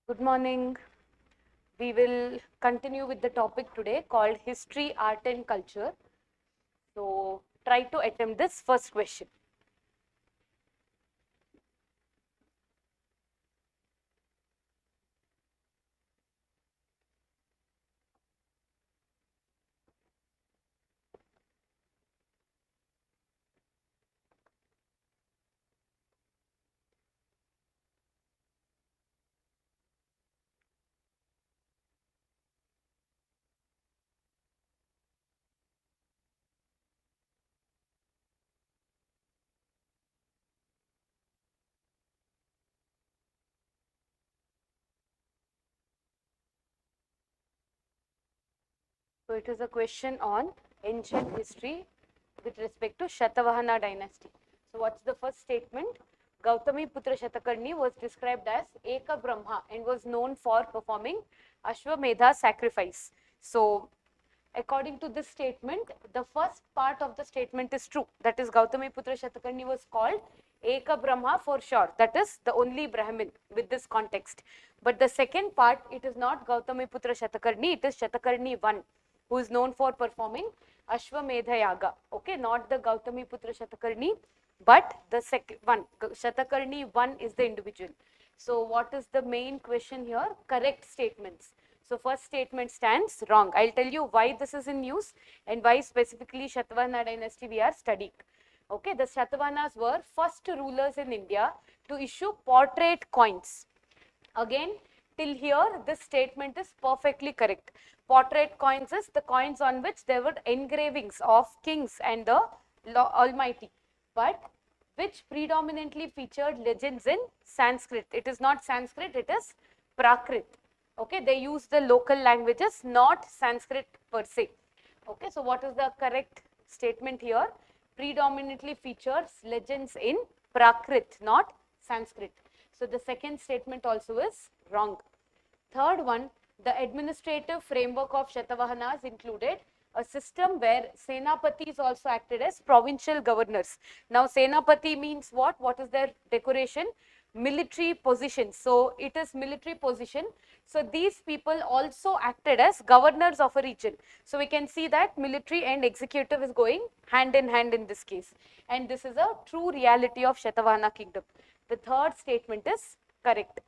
Good morning. We will continue with the topic today called History, Art and Culture. So, try to attempt this first question. So, it is a question on ancient history with respect to Satavahana dynasty. So, what's the first statement? Gautami Putra Shatakarni was described as Eka Brahma and was known for performing Ashwamedha sacrifice. So, according to this statement, the first part of the statement is true. That is, Gautami Putra Shatakarni was called Eka Brahma for sure. That is the only Brahmin with this context. But the second part, it is not Gautami Putra Shatakarni, it is Shatakarni I, who is known for performing Ashwamedha Yaga. Okay, not the Gautami Putra Shatakarni, but the second one. Shatakarni I is the individual. So, what is the main question here? Correct statements. So, first statement stands wrong. I'll tell you why this is in use and why specifically Satavahana dynasty we are studying. Okay, the Satavahanas were first rulers in India to issue portrait coins. Again, till here, this statement is perfectly correct. Portrait coins is the coins on which there were engravings of kings and the Almighty, but which predominantly featured legends in Sanskrit. It is not Sanskrit, it is Prakrit. Okay, they use the local languages, not Sanskrit per se. Okay, so what is the correct statement here? Predominantly features legends in Prakrit, not Sanskrit. So the second statement also is wrong. Third one, the administrative framework of Shatavahanas included a system where Senapatis also acted as provincial governors. Now Senapati means what? What is their decoration? Military position. So it is military position. So these people also acted as governors of a region. So we can see that military and executive is going hand in hand in this case. And this is a true reality of Shatavahana kingdom. The third statement is correct.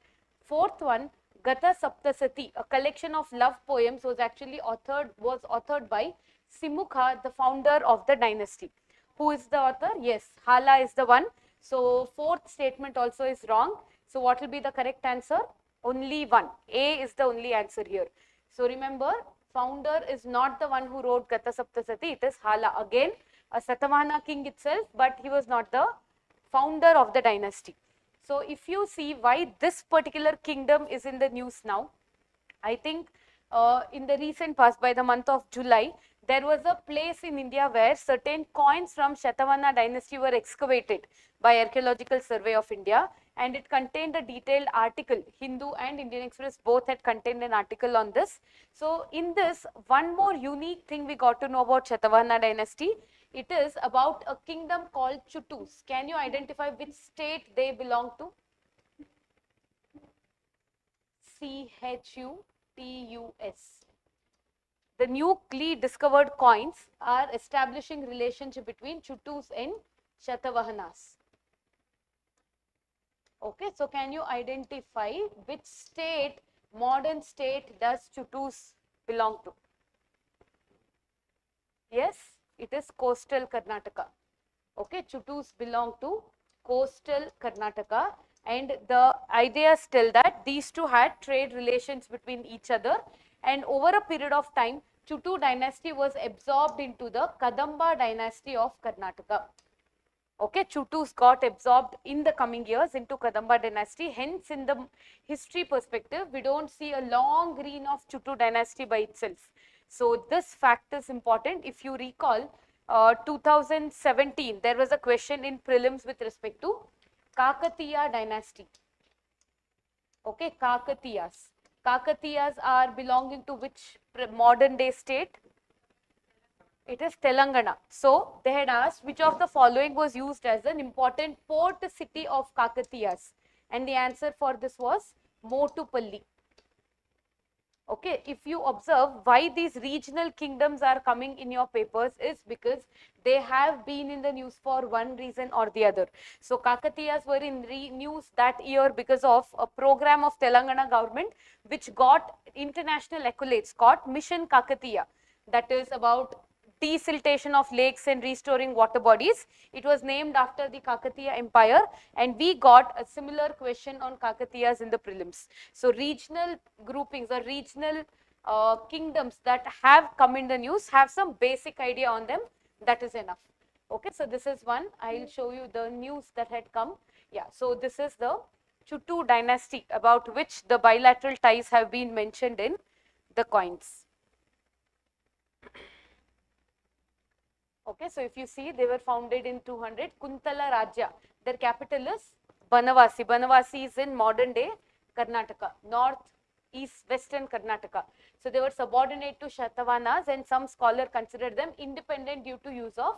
Fourth one, Gata Saptasati, a collection of love poems, was actually authored by Simukha, the founder of the dynasty. Who is the author? Yes, Hala is the one. So fourth statement also is wrong. So what will be the correct answer? Only one. A is the only answer here. So remember, founder is not the one who wrote Gata Saptasati. It is Hala. Again, a Satavahana king itself, but he was not the founder of the dynasty. So if you see why this particular kingdom is in the news now, I think in the recent past, by the month of July, there was a place in India where certain coins from Satavahana dynasty were excavated by Archaeological Survey of India, and it contained a detailed article. Hindu and Indian Express both had contained an article on this. So in this, one more unique thing we got to know about Satavahana dynasty. It is about a kingdom called Chutus. Can you identify which state they belong to? Chutus. The newly discovered coins are establishing relationship between Chutus and Shatavahanas. Okay, so can you identify which state, modern state, does Chutus belong to? Yes, it is coastal Karnataka. Okay, Chutus belong to coastal Karnataka, and the idea is still that these two had trade relations between each other, and over a period of time, Chutu dynasty was absorbed into the Kadamba dynasty of Karnataka. Okay, Chutus got absorbed in the coming years into Kadamba dynasty. Hence, in the history perspective, we don't see a long reign of Chutu dynasty by itself. So this fact is important. If you recall, 2017, there was a question in prelims with respect to Kakatiya dynasty. Okay, Kakatiyas. Kakatiyas are belonging to which modern day state? It is Telangana. So they had asked which of the following was used as an important port city of Kakatiyas, and the answer for this was Motupalli. Okay, if you observe why these regional kingdoms are coming in your papers is because they have been in the news for one reason or the other. So Kakatiyas were in news that year because of a program of Telangana government which got international accolades called Mission Kakatiya, that is about desiltation of lakes and restoring water bodies. It was named after the Kakatiya Empire, and we got a similar question on Kakatiyas in the prelims. So regional groupings or regional kingdoms that have come in the news have some basic idea on them. That is enough. Okay, so this is one. I'll show you the news that had come. Yeah, so this is the Chutu dynasty about which the bilateral ties have been mentioned in the coins. Okay, so if you see, they were founded in 200. Kuntala Rajya, their capital is Banavasi. Banavasi is in modern day Karnataka, north, east, western Karnataka. So they were subordinate to Shatavahanas, and some scholars consider them independent due to use of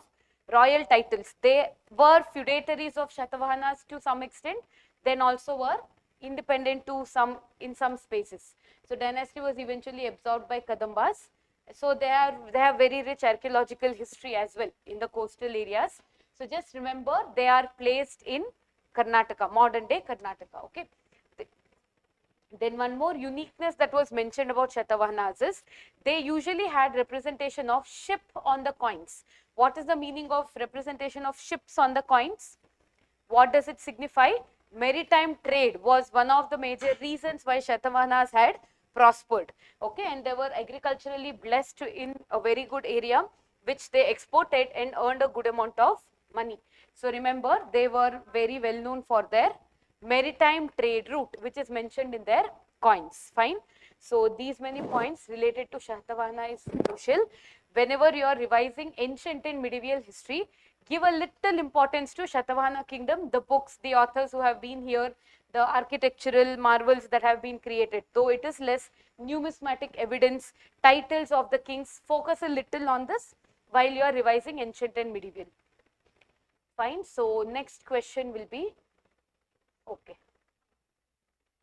royal titles. They were feudatories of Shatavahanas to some extent, then also were independent to some in some spaces. So dynasty was eventually absorbed by Kadambas. So they have very rich archaeological history as well in the coastal areas. So just remember, they are placed in Karnataka, modern day Karnataka. Okay. Then one more uniqueness that was mentioned about Shatavahanas is they usually had representation of ship on the coins. What is the meaning of representation of ships on the coins? What does it signify? Maritime trade was one of the major reasons why Shatavahanas had prospered. Okay, and they were agriculturally blessed in a very good area which they exported and earned a good amount of money. So remember, they were very well known for their maritime trade route which is mentioned in their coins. Fine. So these many points related to Shatavahana is crucial. Whenever you are revising ancient and medieval history, give a little importance to Shatavahana kingdom, the books, the authors who have been here, the architectural marvels that have been created. Though it is less, numismatic evidence, titles of the kings, focus a little on this while you are revising ancient and medieval. Fine. So next question will be, okay.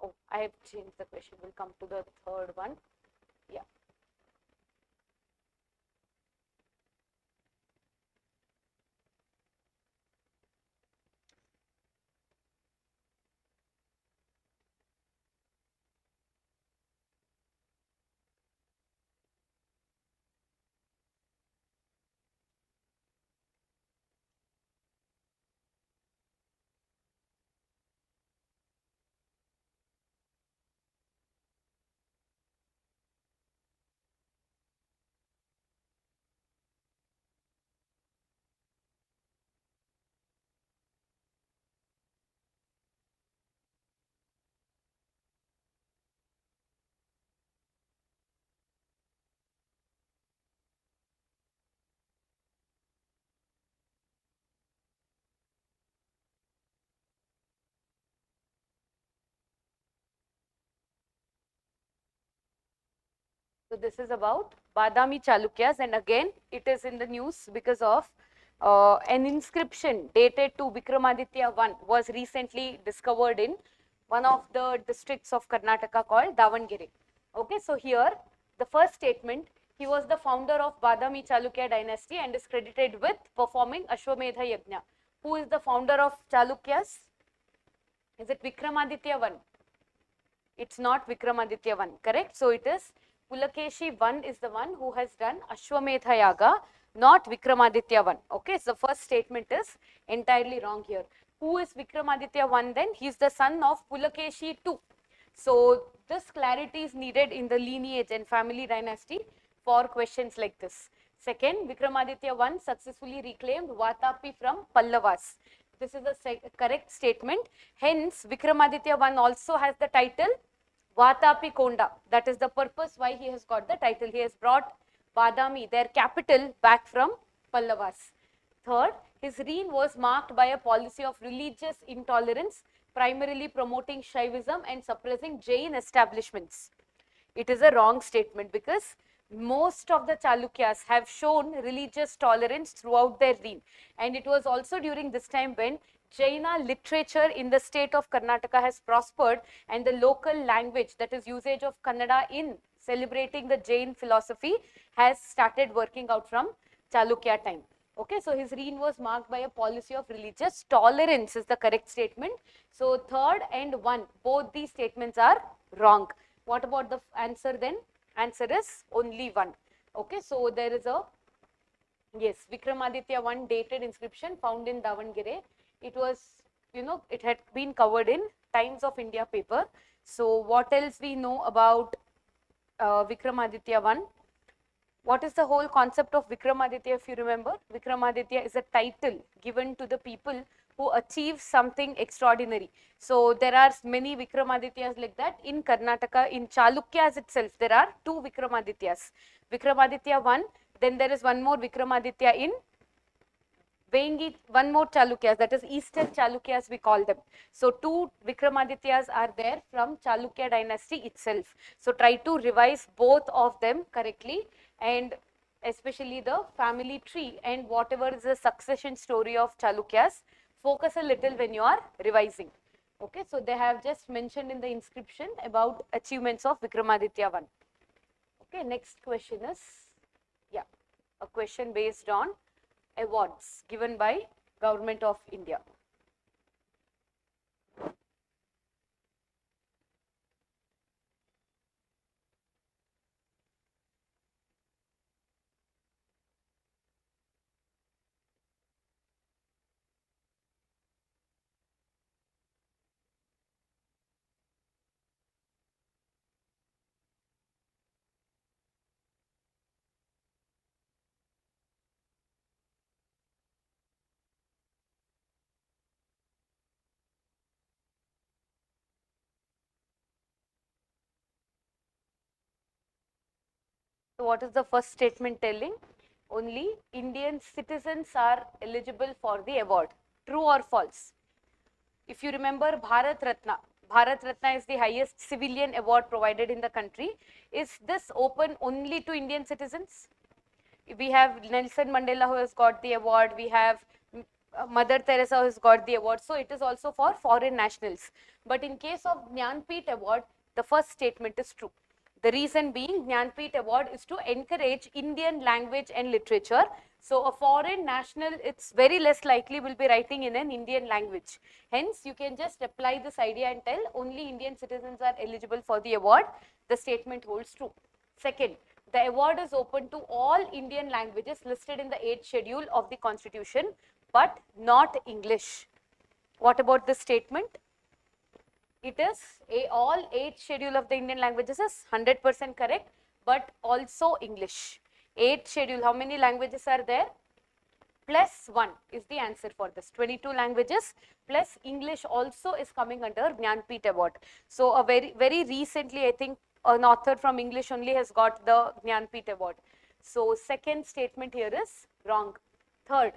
Oh, I have changed the question. We'll come to the third one. Yeah. So this is about Badami Chalukyas, and again it is in the news because of an inscription dated to Vikramaditya I was recently discovered in one of the districts of Karnataka called Davangere. Okay, so here the first statement, he was the founder of Badami Chalukya dynasty and is credited with performing Ashwamedha Yajna. Who is the founder of Chalukyas? Is it Vikramaditya I? It's not Vikramaditya I, correct? So it is Pulakeshi I is the one who has done Ashwamedha Yaga, not Vikramaditya I. Okay, so first statement is entirely wrong here. Who is Vikramaditya I then? He is the son of Pulakeshi II. So this clarity is needed in the lineage and family dynasty for questions like this. Second, Vikramaditya I successfully reclaimed Vatapi from Pallavas. This is a correct statement. Hence, Vikramaditya I also has the title Vatapi Konda. That is the purpose why he has got the title. He has brought Badami, their capital, back from Pallavas. Third, his reign was marked by a policy of religious intolerance, primarily promoting Shaivism and suppressing Jain establishments. It is a wrong statement because most of the Chalukyas have shown religious tolerance throughout their reign, and it was also during this time when Jaina literature in the state of Karnataka has prospered and the local language, that is usage of Kannada in celebrating the Jain philosophy has started working out from Chalukya time. Okay, so his reign was marked by a policy of religious tolerance is the correct statement. So third and one, both these statements are wrong. What about the answer then? Answer is only one. Okay, so there is a, yes, Vikramaditya I dated inscription found in Davangere. It was, it had been covered in Times of India paper. So what else we know about Vikramaditya I? What is the whole concept of Vikramaditya, if you remember? Vikramaditya is a title given to the people who achieve something extraordinary. So there are many Vikramadityas like that. In Karnataka, in Chalukyas itself, there are two Vikramadityas. Vikramaditya I, then there is one more Vikramaditya in Vengi, one more Chalukyas, that is Eastern Chalukyas we call them. So two Vikramadityas are there from Chalukya dynasty itself. So try to revise both of them correctly, and especially the family tree and whatever is the succession story of Chalukyas, focus a little when you are revising. Okay, so they have just mentioned in the inscription about achievements of Vikramaditya I. Okay, next question is, yeah, a question based on awards given by Government of India. So what is the first statement telling? Only Indian citizens are eligible for the award. True or false? If you remember Bharat Ratna is the highest civilian award provided in the country. Is this open only to Indian citizens? We have Nelson Mandela who has got the award. We have Mother Teresa who has got the award. So it is also for foreign nationals. But in case of Jnanpith award, the first statement is true. The reason being, Jnanpith award is to encourage Indian language and literature. So a foreign national, it's very less likely will be writing in an Indian language. Hence, you can just apply this idea and tell only Indian citizens are eligible for the award. The statement holds true. Second, the award is open to all Indian languages listed in the 8th schedule of the Constitution, but not English. What about this statement? It is all 8th schedule of the Indian languages is 100% correct, but also English. 8th schedule, how many languages are there? Plus 1 is the answer for this. 22 languages plus English also is coming under Jnanpith award. So a very recently, I think an author from English only has got the Jnanpith award. So second statement here is wrong. Third,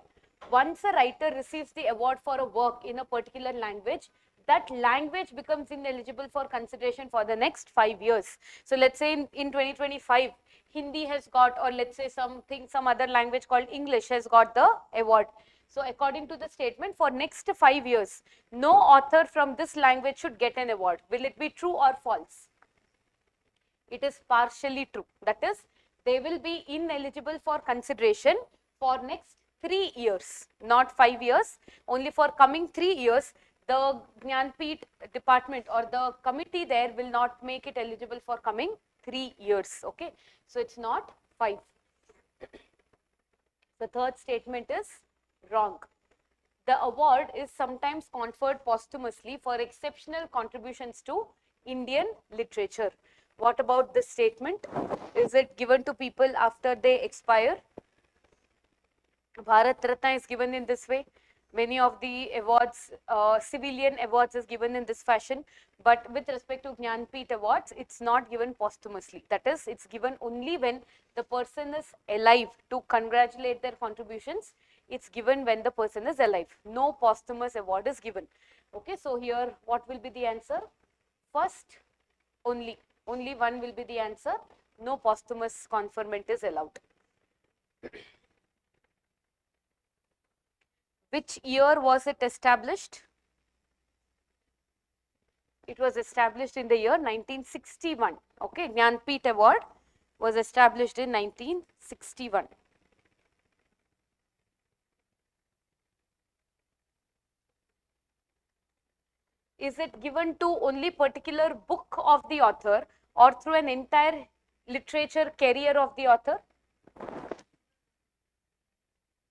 once a writer receives the award for a work in a particular language, that language becomes ineligible for consideration for the next 5 years. So let's say in 2025, Hindi has got, or let's say some other language called English has got the award. So according to the statement, for next 5 years, no author from this language should get an award. Will it be true or false? It is partially true. That is, they will be ineligible for consideration for next 3 years, not 5 years. Only for coming 3 years, the Jnanpith department or the committee there will not make it eligible for coming 3 years. Okay, so it's not 5. The third statement is wrong. The award is sometimes conferred posthumously for exceptional contributions to Indian literature. What about this statement? Is it given to people after they expire? Bharat Ratna is given in this way. Many of the awards, civilian awards is given in this fashion, but with respect to Jnanpith awards, it's not given posthumously. That is, it's given only when the person is alive to congratulate their contributions. It's given when the person is alive. No posthumous award is given. Okay, so here what will be the answer? First, only one will be the answer. No posthumous conferment is allowed. Which year was it established? It was established in the year 1961. Okay, Jnanpith Award was established in 1961. Is it given to only particular book of the author or through an entire literature career of the author?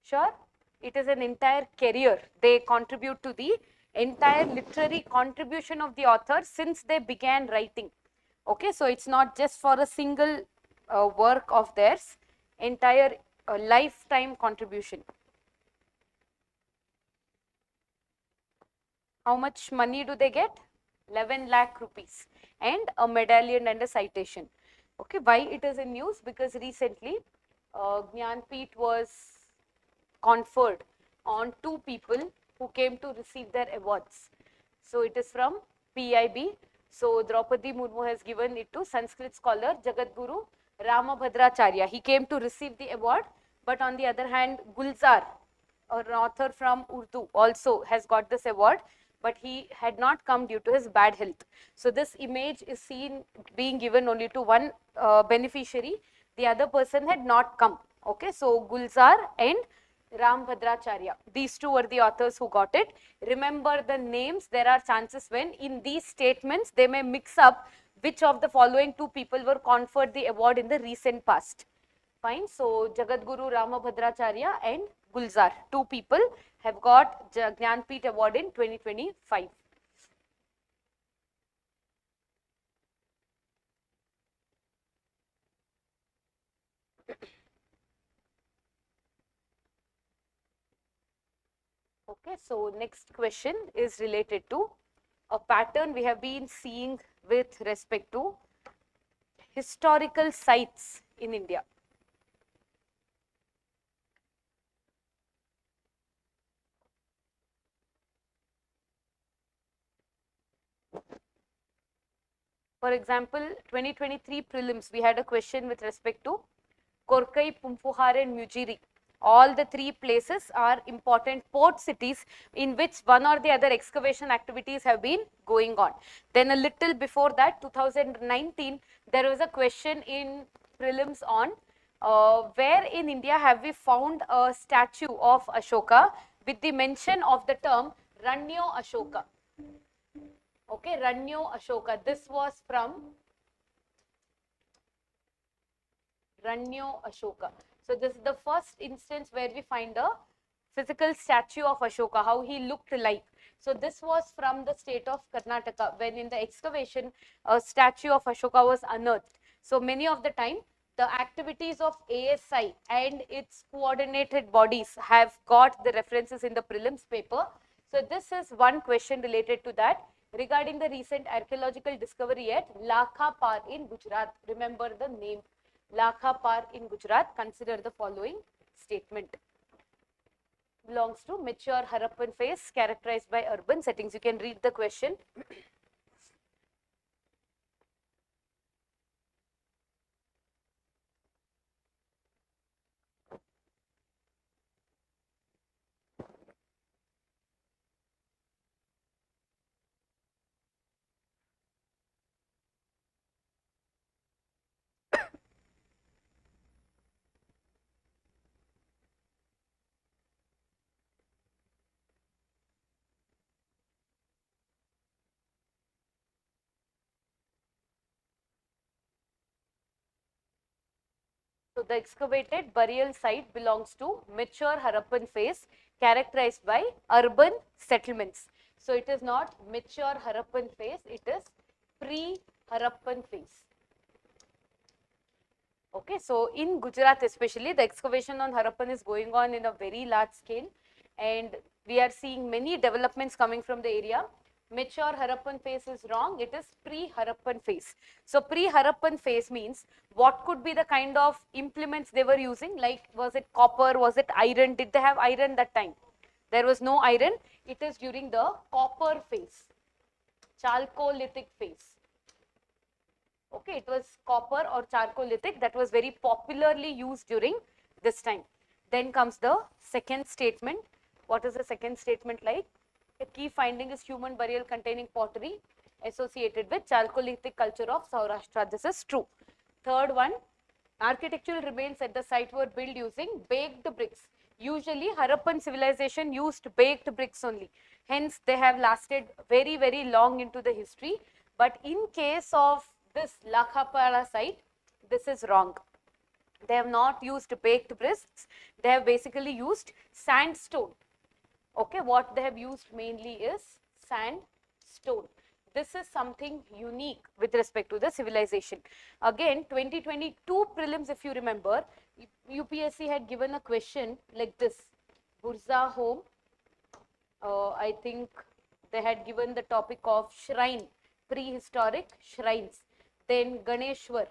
Sure, it is an entire career. They contribute to the entire literary contribution of the author since they began writing. Okay, so it's not just for a single work of theirs, entire lifetime contribution. How much money do they get? 11 lakh rupees and a medallion and a citation. Okay, why it is in news? Because recently Jnanpith was conferred on 2 people who came to receive their awards. So it is from PIB. So Draupadi Murmu has given it to Sanskrit scholar Jagadguru Ramabhadracharya. He came to receive the award, but on the other hand, Gulzar, an author from Urdu, also has got this award, but he had not come due to his bad health. So this image is seen being given only to one beneficiary. The other person had not come. Okay, so Gulzar and Ramabhadracharya, these 2 were the authors who got it. Remember the names. There are chances when in these statements they may mix up which of the following 2 people were conferred the award in the recent past. Fine. So Jagadguru Ramabhadracharya and Gulzar, 2 people have got Jnanpith Award in 2025. Okay, so next question is related to a pattern we have been seeing with respect to historical sites in India. For example, 2023 prelims, we had a question with respect to Korkai, Pumpuhar and Mujiri. All the 3 places are important port cities in which one or the other excavation activities have been going on. Then a little before that, 2019, there was a question in prelims on where in India have we found a statue of Ashoka with the mention of the term Ranyo Ashoka. Okay, Ranyo Ashoka. This was from Ranyo Ashoka. So this is the first instance where we find a physical statue of Ashoka, how he looked like. So this was from the state of Karnataka, when in the excavation a statue of Ashoka was unearthed. So many of the time the activities of ASI and its coordinated bodies have got the references in the prelims paper. So this is one question related to that. Regarding the recent archaeological discovery at Lakha Par in Gujarat, remember the name Lakha Par in Gujarat, consider the following statement. Belongs to mature Harappan phase characterized by urban settings. You can read the question. So the excavated burial site belongs to mature Harappan phase characterized by urban settlements. So it is not mature Harappan phase, it is pre-Harappan phase. Okay, so in Gujarat especially, the excavation on Harappan is going on in a very large scale, and we are seeing many developments coming from the area. Mature Harappan phase is wrong, it is pre-Harappan phase. So pre-Harappan phase means what could be the kind of implements they were using, like was it copper, was it iron, did they have iron that time? There was no iron, it is during the copper phase, chalcolithic phase. Okay, it was copper or chalcolithic that was very popularly used during this time. Then comes the second statement. What is the second statement like? A key finding is human burial containing pottery. associated with Chalcolithic culture of Saurashtra. This is true. Third one, architectural remains at the site were built using baked bricks. Usually Harappan civilization used baked bricks only. Hence they have lasted very, very long into the history. But in case of this Lakhapara site, this is wrong. They have not used baked bricks. They have basically used sandstone. Okay, what they have used mainly is sandstone. This is something unique with respect to the civilization. Again, 2022 prelims, if you remember, UPSC had given a question like this. Burza home, I think they had given the topic of shrine, prehistoric shrines. Then Ganeshwar,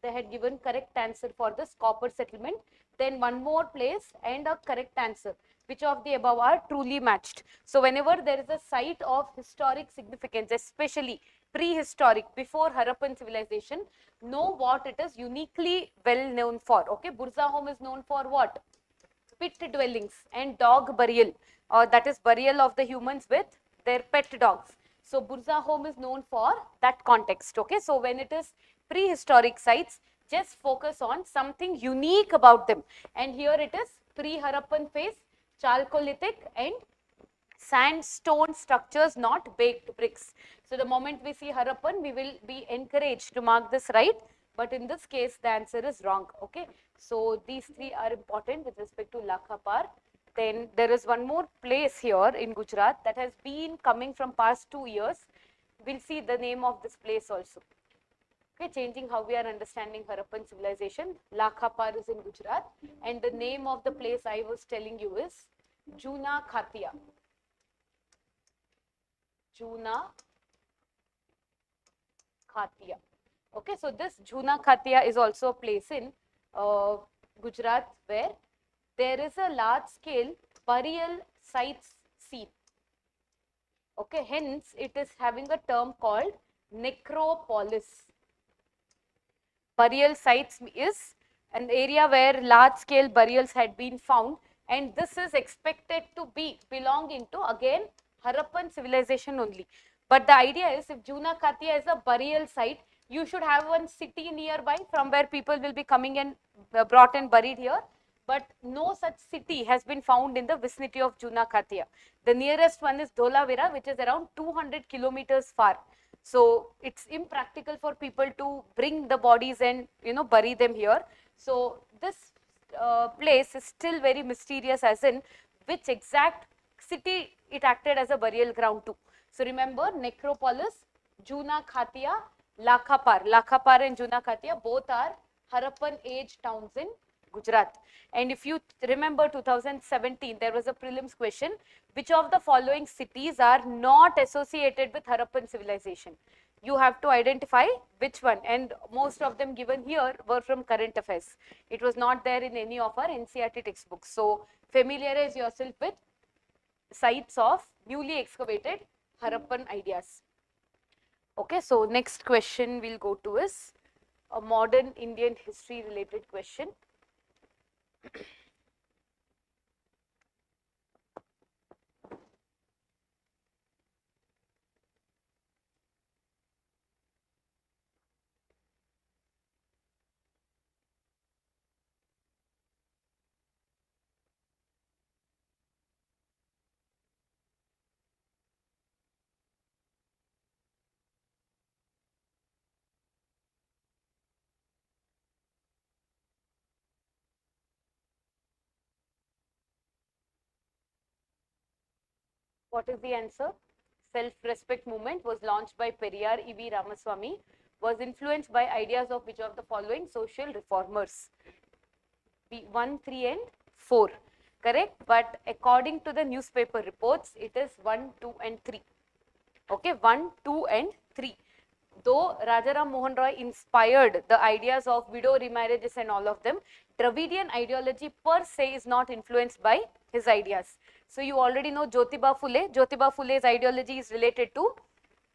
they had given correct answer for this copper settlement. Then one more place and a correct answer. Which of the above are truly matched? So whenever there is a site of historic significance, especially prehistoric, before Harappan civilization, know what it is uniquely well known for. Okay, Burza home is known for what? Pit dwellings and dog burial, or that is burial of the humans with their pet dogs. So Burza home is known for that context. Okay, so when it is prehistoric sites, just focus on something unique about them. And here it is pre-Harappan phase, Chalcolithic and sandstone structures, not baked bricks. So the moment we see Harappan, we will be encouraged to mark this right. But in this case, the answer is wrong. Okay, so these three are important with respect to Lakhapar. Then there is one more place here in Gujarat that has been coming from past 2 years. We'll see the name of this place also. Okay, changing how we are understanding Harappan civilization. Lakhapar is in Gujarat, and the name of the place I was telling you is Juna Khatia. Juna Khatia. Okay, so this Juna Khatia is also a place in Gujarat where there is a large scale burial sites seen. Okay, hence it is having a term called necropolis. Burial sites is an area where large scale burials had been found, and this is expected to be belonging to again Harappan civilization only. But the idea is, if Juna Khatia is a burial site, you should have one city nearby from where people will be coming and brought and buried here. But no such city has been found in the vicinity of Juna Khatia. The nearest one is Dholavira, which is around 200 kilometers far. So it's impractical for people to bring the bodies and bury them here. So this place is still very mysterious, as in which exact city it acted as a burial ground to. So remember, necropolis, Juna Khatia, Lakhapar. Lakhapar and Juna Khatia both are Harappan age towns in Gujarat. And if you remember 2017, there was a prelims question, which of the following cities are not associated with Harappan civilization? You have to identify which one, and most of them given here were from current affairs. It was not there in any of our NCERT textbooks. So familiarize yourself with sites of newly excavated Harappan ideas. Okay, so next question we'll go to is a modern Indian history related question. What is the answer? Self-respect movement was launched by Periyar E.V. Ramaswamy, was influenced by ideas of which of the following social reformers? 1, 3 and 4. Correct? But according to the newspaper reports, it is 1, 2 and 3. Okay, 1, 2 and 3. Though Rajaram Mohan Roy inspired the ideas of widow remarriages and all of them, Dravidian ideology per se is not influenced by his ideas. So you already know Jyotiba Phule. Jyotiba Phule's ideology is related to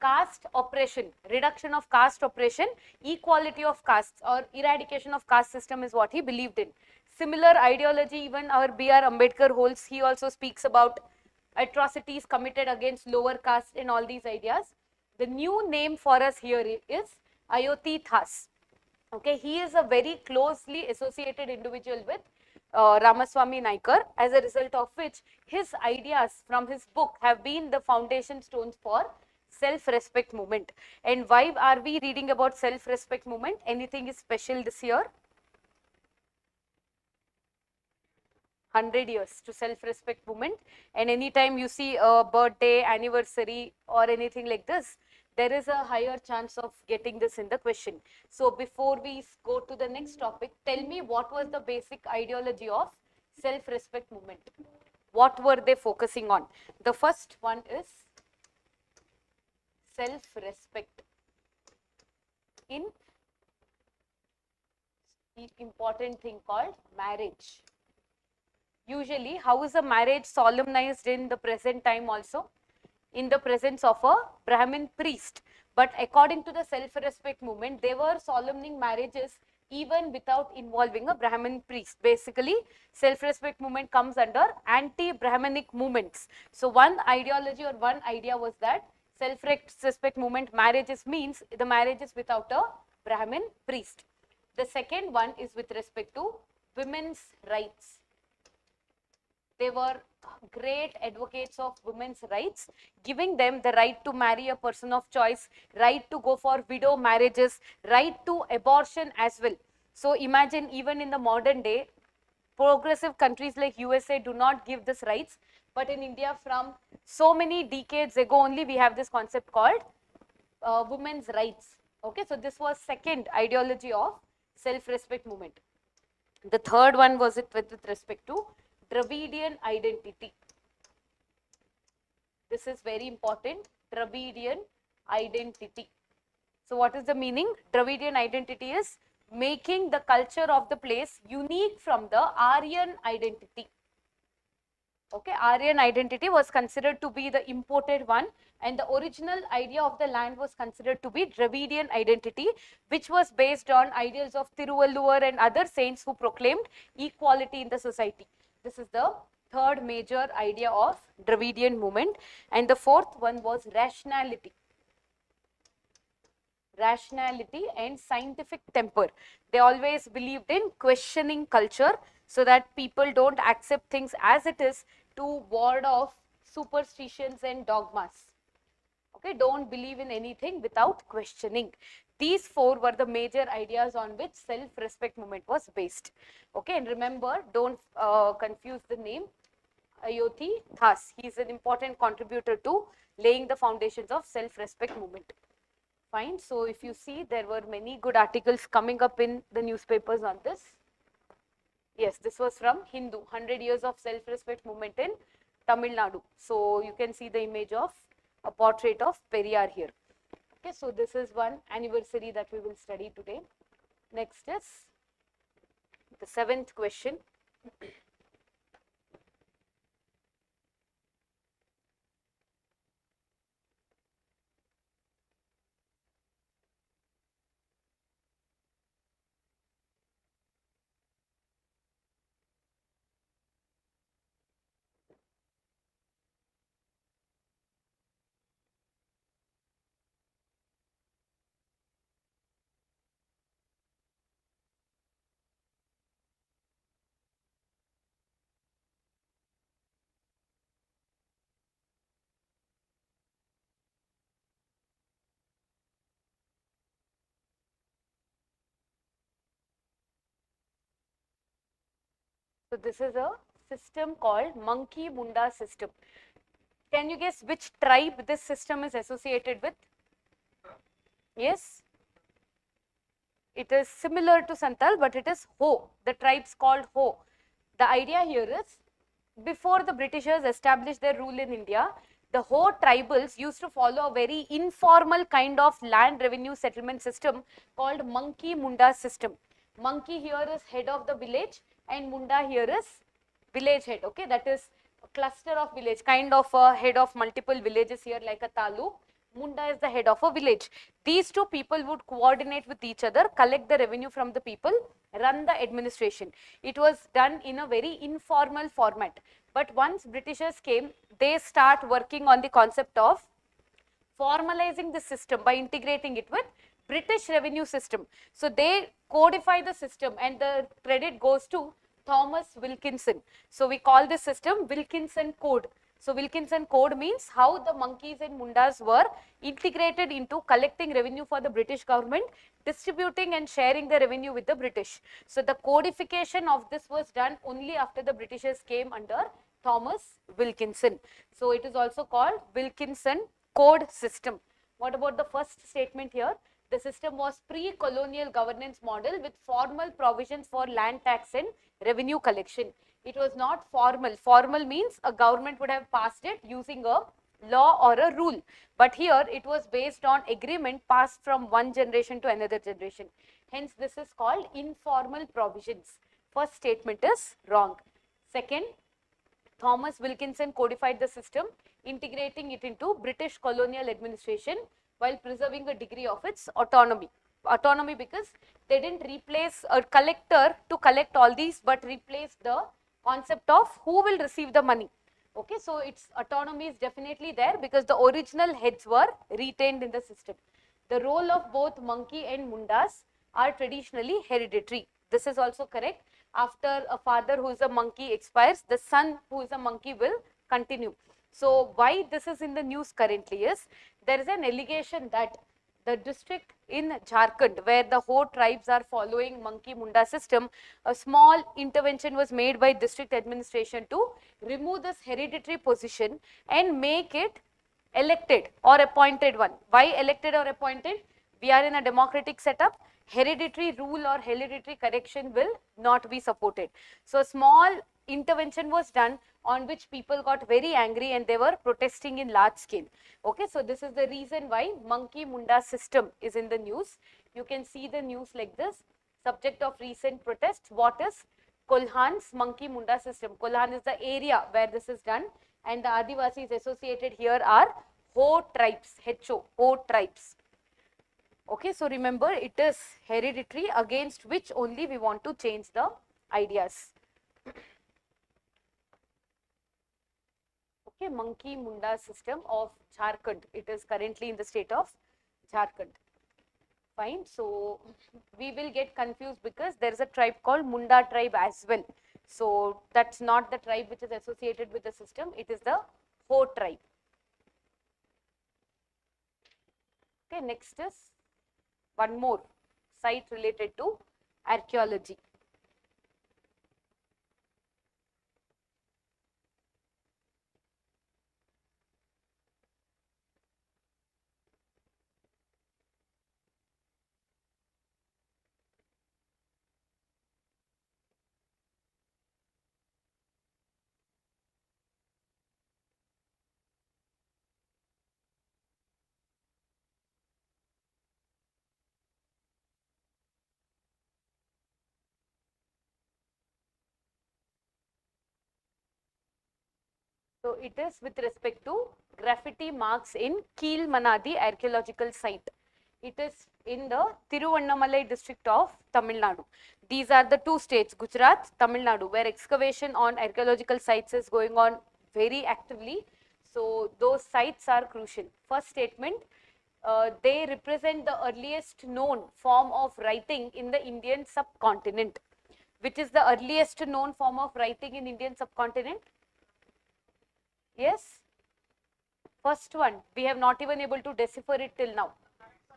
caste oppression, reduction of caste oppression, equality of castes or eradication of caste system is what he believed in. Similar ideology even our B.R. Ambedkar holds. He also speaks about atrocities committed against lower caste and all these ideas. The new name for us here is Ayodhya. Okay, he is a very closely associated individual with Ramaswamy Naikar, as a result of which his ideas from his book have been the foundation stones for self-respect movement. And why are we reading about self-respect movement? Anything is special this year? 100 years to self-respect movement, and anytime you see a birthday, anniversary or anything like this, there is a higher chance of getting this in the question. So before we go to the next topic, tell me what was the basic ideology of self-respect movement? What were they focusing on? The first one is self-respect in the important thing called marriage. Usually, how is a marriage solemnized in the present time also? In the presence of a Brahmin priest. But according to the self-respect movement, they were solemnizing marriages even without involving a Brahmin priest. Basically, self-respect movement comes under anti-Brahminic movements. So one ideology or one idea was that self-respect movement marriages means the marriage is without a Brahmin priest. The second one is with respect to women's rights. They were great advocates of women's rights, giving them the right to marry a person of choice, right to go for widow marriages, right to abortion as well. So imagine even in the modern day, progressive countries like USA do not give this rights, but in India from so many decades ago only we have this concept called women's rights. Okay, so this was second ideology of self-respect movement. The third one was it with respect to Dravidian identity. This is very important, Dravidian identity. So what is the meaning? Dravidian identity is making the culture of the place unique from the Aryan identity. Okay, Aryan identity was considered to be the imported one, and the original idea of the land was considered to be Dravidian identity, which was based on ideals of Tiruvallur and other saints who proclaimed equality in the society. This is the third major idea of Dravidian movement. And the fourth one was rationality. Rationality and scientific temper. They always believed in questioning culture so that people don't accept things as it is, to ward off superstitions and dogmas. Okay, don't believe in anything without questioning. These four were the major ideas on which self-respect movement was based. Okay, and remember, don't confuse the name Ayodhya. He is an important contributor to laying the foundations of self-respect movement. Fine. So if you see, there were many good articles coming up in the newspapers on this. Yes, this was from Hindu, 100 years of self-respect movement in Tamil Nadu. So you can see the image of a portrait of Periyar here. Okay, so this is one anniversary that we will study today. Next is the seventh question. So this is a system called Manki-Munda system. Can you guess which tribe this system is associated with? Yes? It is similar to Santhal, but it is Ho. The tribe's called Ho. The idea here is, before the Britishers established their rule in India, the Ho tribals used to follow a very informal kind of land revenue settlement system called Manki-Munda system. Monkey here is head of the village and Munda here is village head. Okay, that is a cluster of village, kind of a head of multiple villages here like a taluk. Munda is the head of a village. These two people would coordinate with each other, collect the revenue from the people, run the administration. It was done in a very informal format. But once Britishers came, they start working on the concept of formalizing the system by integrating it with British revenue system. So they codify the system, and the credit goes to Thomas Wilkinson. So we call this system Wilkinson Code. So Wilkinson Code means how the monkeys and mundas were integrated into collecting revenue for the British government, distributing and sharing the revenue with the British. So the codification of this was done only after the Britishers came under Thomas Wilkinson. So it is also called Wilkinson Code system. What about the first statement here? The system was pre-colonial governance model with formal provisions for land tax and revenue collection. It was not formal. Formal means a government would have passed it using a law or a rule. But here it was based on agreement passed from one generation to another generation. Hence this is called informal provisions. First statement is wrong. Second, Thomas Wilkinson codified the system, integrating it into British colonial administration while preserving a degree of its autonomy. Autonomy because they didn't replace a collector to collect all these, but replaced the concept of who will receive the money. Okay, so its autonomy is definitely there because the original heads were retained in the system. The role of both monkey and mundas are traditionally hereditary. This is also correct. After a father who is a monkey expires, the son who is a monkey will continue. So why this is in the news currently is, there is an allegation that the district in Jharkhand where the Ho tribes are following Manki-Munda system, a small intervention was made by district administration to remove this hereditary position and make it elected or appointed one. Why elected or appointed? We are in a democratic setup. Hereditary rule or hereditary correction will not be supported. So a small intervention was done on which people got very angry and they were protesting in large scale. Okay, so this is the reason why Manki-Munda system is in the news. You can see the news like this. Subject of recent protests. What is Kolhan's Manki-Munda system? Kolhan is the area where this is done, and the Adivasis associated here are Ho tribes, Ho tribes. Okay, so remember it is hereditary against which only we want to change the ideas. Okay, Manki-Munda system of Jharkhand. It is currently in the state of Jharkhand. Fine. So we will get confused because there is a tribe called Munda tribe as well. So that's not the tribe which is associated with the system. It is the Ho tribe. Okay, next is one more site related to archaeology. So it is with respect to graffiti marks in Kilnamandi archaeological site. It is in the Tiruvannamalai district of Tamil Nadu. These are the two states, Gujarat, Tamil Nadu, where excavation on archaeological sites is going on very actively. So those sites are crucial. First statement, they represent the earliest known form of writing in the Indian subcontinent. Which is the earliest known form of writing in Indian subcontinent? Yes? First one, we have not even able to decipher it till now.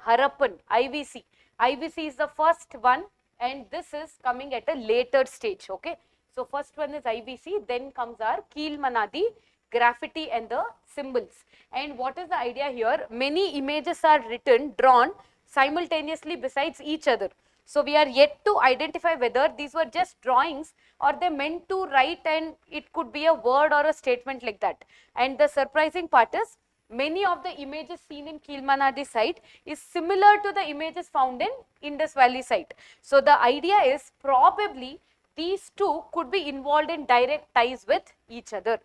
Harappan, IVC. IVC is the first one, and this is coming at a later stage, okay? So first one is IVC, then comes our Kilnamandi, graffiti and the symbols. And what is the idea here? Many images are written, drawn simultaneously besides each other. So we are yet to identify whether these were just drawings or they meant to write, and it could be a word or a statement like that. And the surprising part is, many of the images seen in Kilnamandi site is similar to the images found in Indus Valley site. So the idea is probably these two could be involved in direct ties with each other.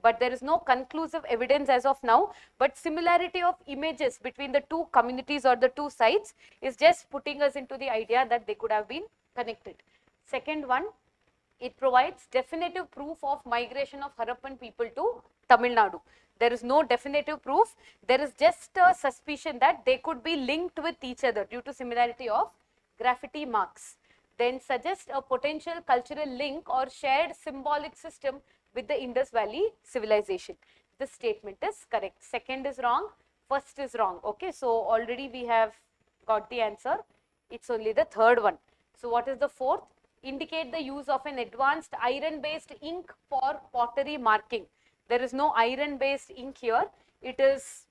but there is no conclusive evidence as of now. But similarity of images between the two communities or the two sites is just putting us into the idea that they could have been connected. Second one, it provides definitive proof of migration of Harappan people to Tamil Nadu. There is no definitive proof. There is just a suspicion that they could be linked with each other due to similarity of graffiti marks. Then suggest a potential cultural link or shared symbolic system with the Indus Valley civilization. This statement is correct. Second is wrong. First is wrong. Okay, so already we have got the answer. It's only the third one. So what is the fourth? Indicate the use of an advanced iron-based ink for pottery marking. There is no iron-based ink here. It is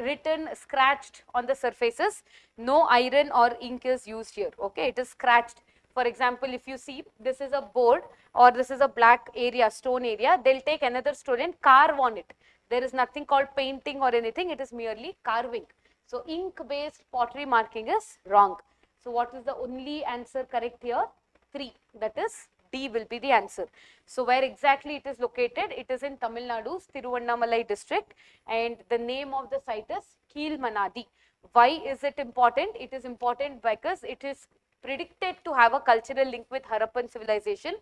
written, scratched on the surfaces. No iron or ink is used here. Okay, it is scratched. For example, if you see this is a board or this is a black area, stone area, they'll take another stone and carve on it. There is nothing called painting or anything. It is merely carving. So ink-based pottery marking is wrong. So what is the only answer correct here? 3. That is D will be the answer. So where exactly it is located? It is in Tamil Nadu's Tiruvannamalai district, and the name of the site is Kilnamandi. Why is it important? It is important because it is predicted to have a cultural link with Harappan civilization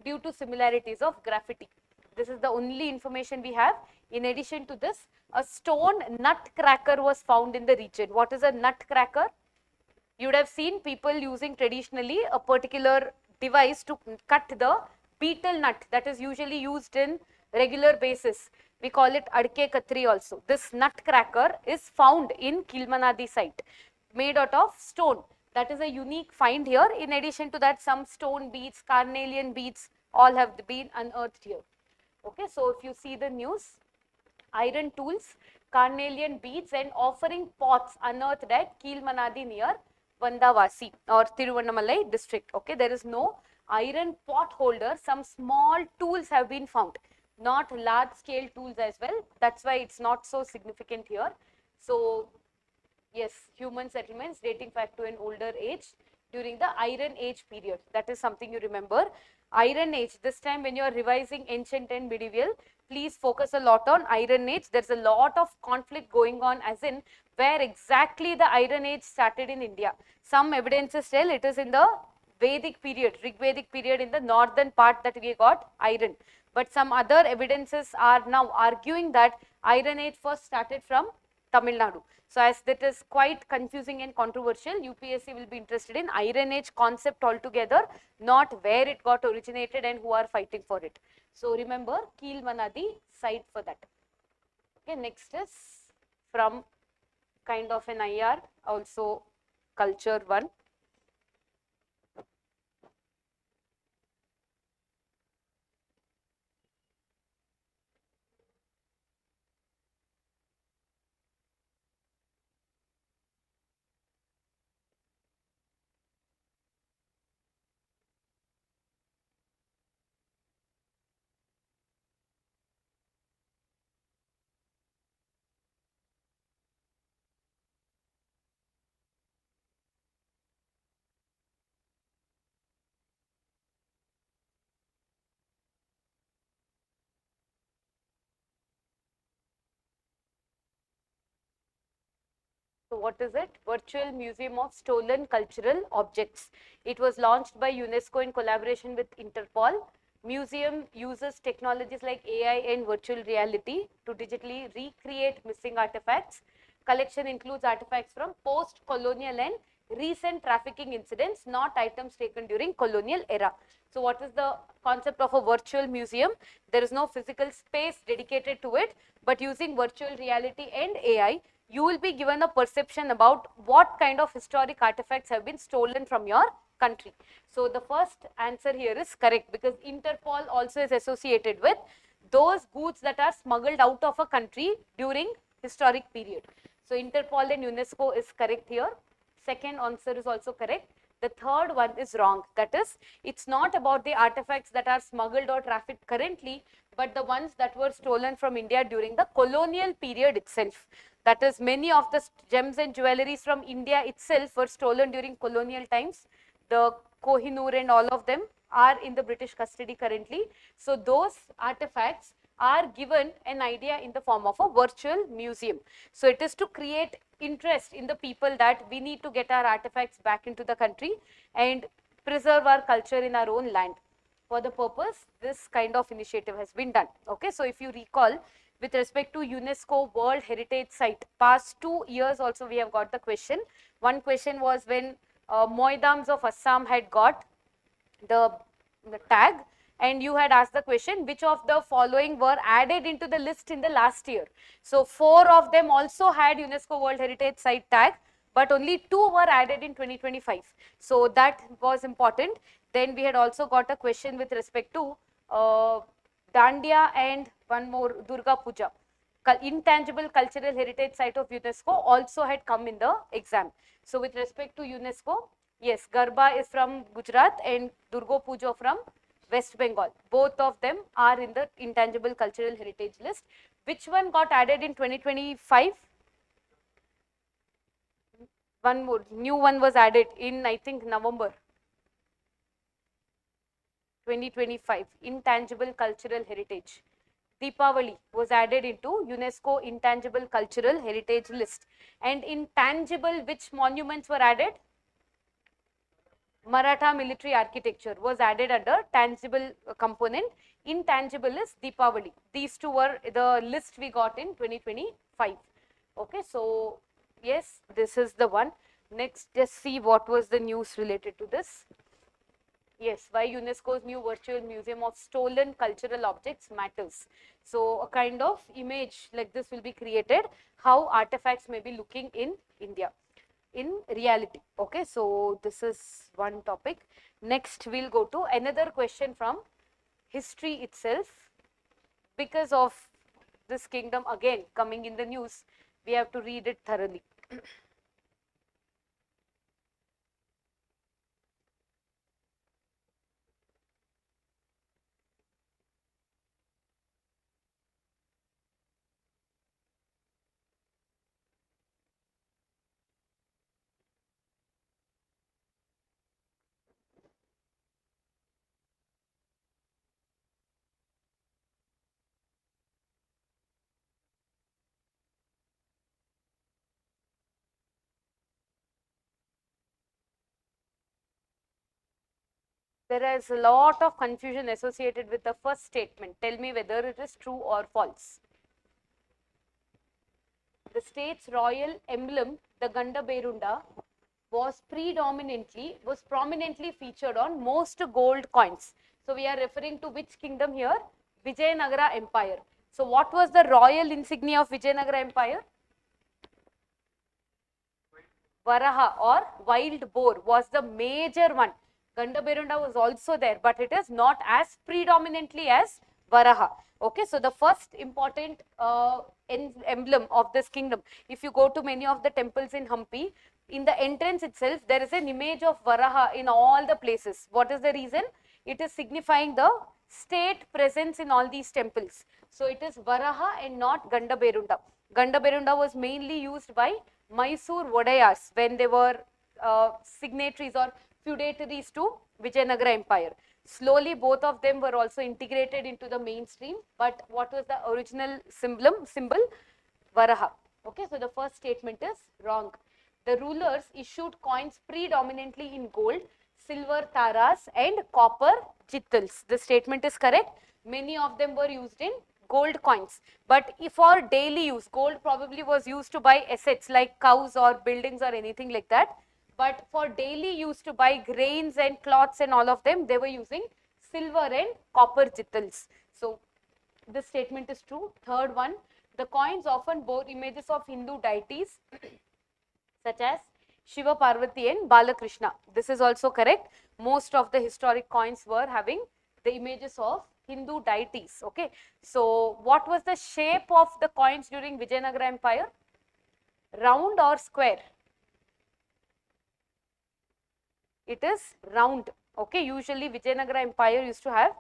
due to similarities of graffiti. This is the only information we have. In addition to this, a stone nutcracker was found in the region. What is a nutcracker? You would have seen people using traditionally a particular device to cut the betel nut that is usually used in regular basis. We call it adke katri also. This nutcracker is found in Kilnamandi site, made out of stone. That is a unique find here. In addition to that, some stone beads, carnelian beads, all have been unearthed here. Okay, so if you see the news, iron tools, carnelian beads and offering pots unearthed at Kilnamandi near Vandavasi or Tiruvannamalai district. Okay, there is no iron pot holder. Some small tools have been found, not large scale tools as well. That's why it's not so significant here. So yes, human settlements dating back to an older age during the Iron Age period. That is something you remember. Iron Age, this time when you are revising ancient and medieval, please focus a lot on Iron Age. There's a lot of conflict going on, as in where exactly the Iron Age started in India. Some evidences tell it is in the Vedic period, Rig Vedic period, in the northern part that we got iron. But some other evidences are now arguing that Iron Age first started from Tamil Nadu. So as that is quite confusing and controversial, UPSC will be interested in Iron Age concept altogether, not where it got originated and who are fighting for it. So remember Kilnamandi site for that. Okay, next is from kind of an IR, also culture one. So what is it? Virtual Museum of Stolen Cultural Objects. It was launched by UNESCO in collaboration with Interpol. Museum uses technologies like AI and virtual reality to digitally recreate missing artifacts. Collection includes artifacts from post-colonial and recent trafficking incidents, not items taken during colonial era. So what is the concept of a virtual museum? There is no physical space dedicated to it, but using virtual reality and AI, you will be given a perception about what kind of historic artifacts have been stolen from your country. So the first answer here is correct, because Interpol also is associated with those goods that are smuggled out of a country during historic period. So Interpol and UNESCO is correct here. Second answer is also correct. The third one is wrong. That is, it's not about the artifacts that are smuggled or trafficked currently, but the ones that were stolen from India during the colonial period itself. That is, many of the gems and jewelries from India itself were stolen during colonial times. The Kohinoor and all of them, are in the British custody currently. So those artifacts are given an idea in the form of a virtual museum. So it is to create interest in the people that we need to get our artifacts back into the country and preserve our culture in our own land. For the purpose, this kind of initiative has been done. Okay, so if you recall, with respect to UNESCO World Heritage Site, past 2 years also we have got the question. One question was when Moidams of Assam had got the tag, and you had asked the question which of the following were added into the list in the last year. So 4 of them also had UNESCO World Heritage Site tag, but only 2 were added in 2025. So that was important. Then we had also got a question with respect to Dandiya and one more Durga Puja. Intangible cultural heritage site of UNESCO also had come in the exam. So with respect to UNESCO, yes, Garba is from Gujarat and Durga Puja from West Bengal. Both of them are in the intangible cultural heritage list. Which one got added in 2025? One more, new one was added in, I think, November 2025, intangible cultural heritage. Deepavali was added into UNESCO Intangible Cultural Heritage List. And intangible, which monuments were added? Maratha military architecture was added under tangible component. Intangible is Deepavali. These two were the list we got in 2025. Okay, so yes, this is the one. Next, just see what was the news related to this. Yes, why UNESCO's new virtual museum of stolen cultural objects matters. So a kind of image like this will be created, how artifacts may be looking in India in reality. Okay, so this is one topic. Next, we'll go to another question from history itself. Because of this kingdom again coming in the news, we have to read it thoroughly. There is a lot of confusion associated with the first statement. Tell me whether it is true or false. The state's royal emblem, the Ganda Berunda, was prominently featured on most gold coins. So we are referring to which kingdom here? Vijayanagara Empire. So what was the royal insignia of Vijayanagara Empire? Varaha or wild boar was the major one. Ganda Berunda was also there, but it is not as predominantly as Varaha. Okay, so the first important emblem of this kingdom, if you go to many of the temples in Hampi, in the entrance itself, there is an image of Varaha in all the places. What is the reason? It is signifying the state presence in all these temples. So it is Varaha and not Ganda Berunda. Ganda Berunda was mainly used by Mysore Vodayars when they were signatories or feudatories to Vijayanagara Empire. Slowly both of them were also integrated into the mainstream, but what was the original symbol? Varaha. Okay, so the first statement is wrong. The rulers issued coins predominantly in gold, silver taras and copper jittals. The statement is correct. Many of them were used in gold coins, but if for daily use, gold probably was used to buy assets like cows or buildings or anything like that. But for daily use to buy grains and cloths and all of them, they were using silver and copper jittals. So this statement is true. Third one, the coins often bore images of Hindu deities such as Shiva, Parvati and Balakrishna. This is also correct. Most of the historic coins were having the images of Hindu deities. Okay. So what was the shape of the coins during Vijayanagara Empire? Round or square? It is round. Okay, usually Vijayanagara Empire used to have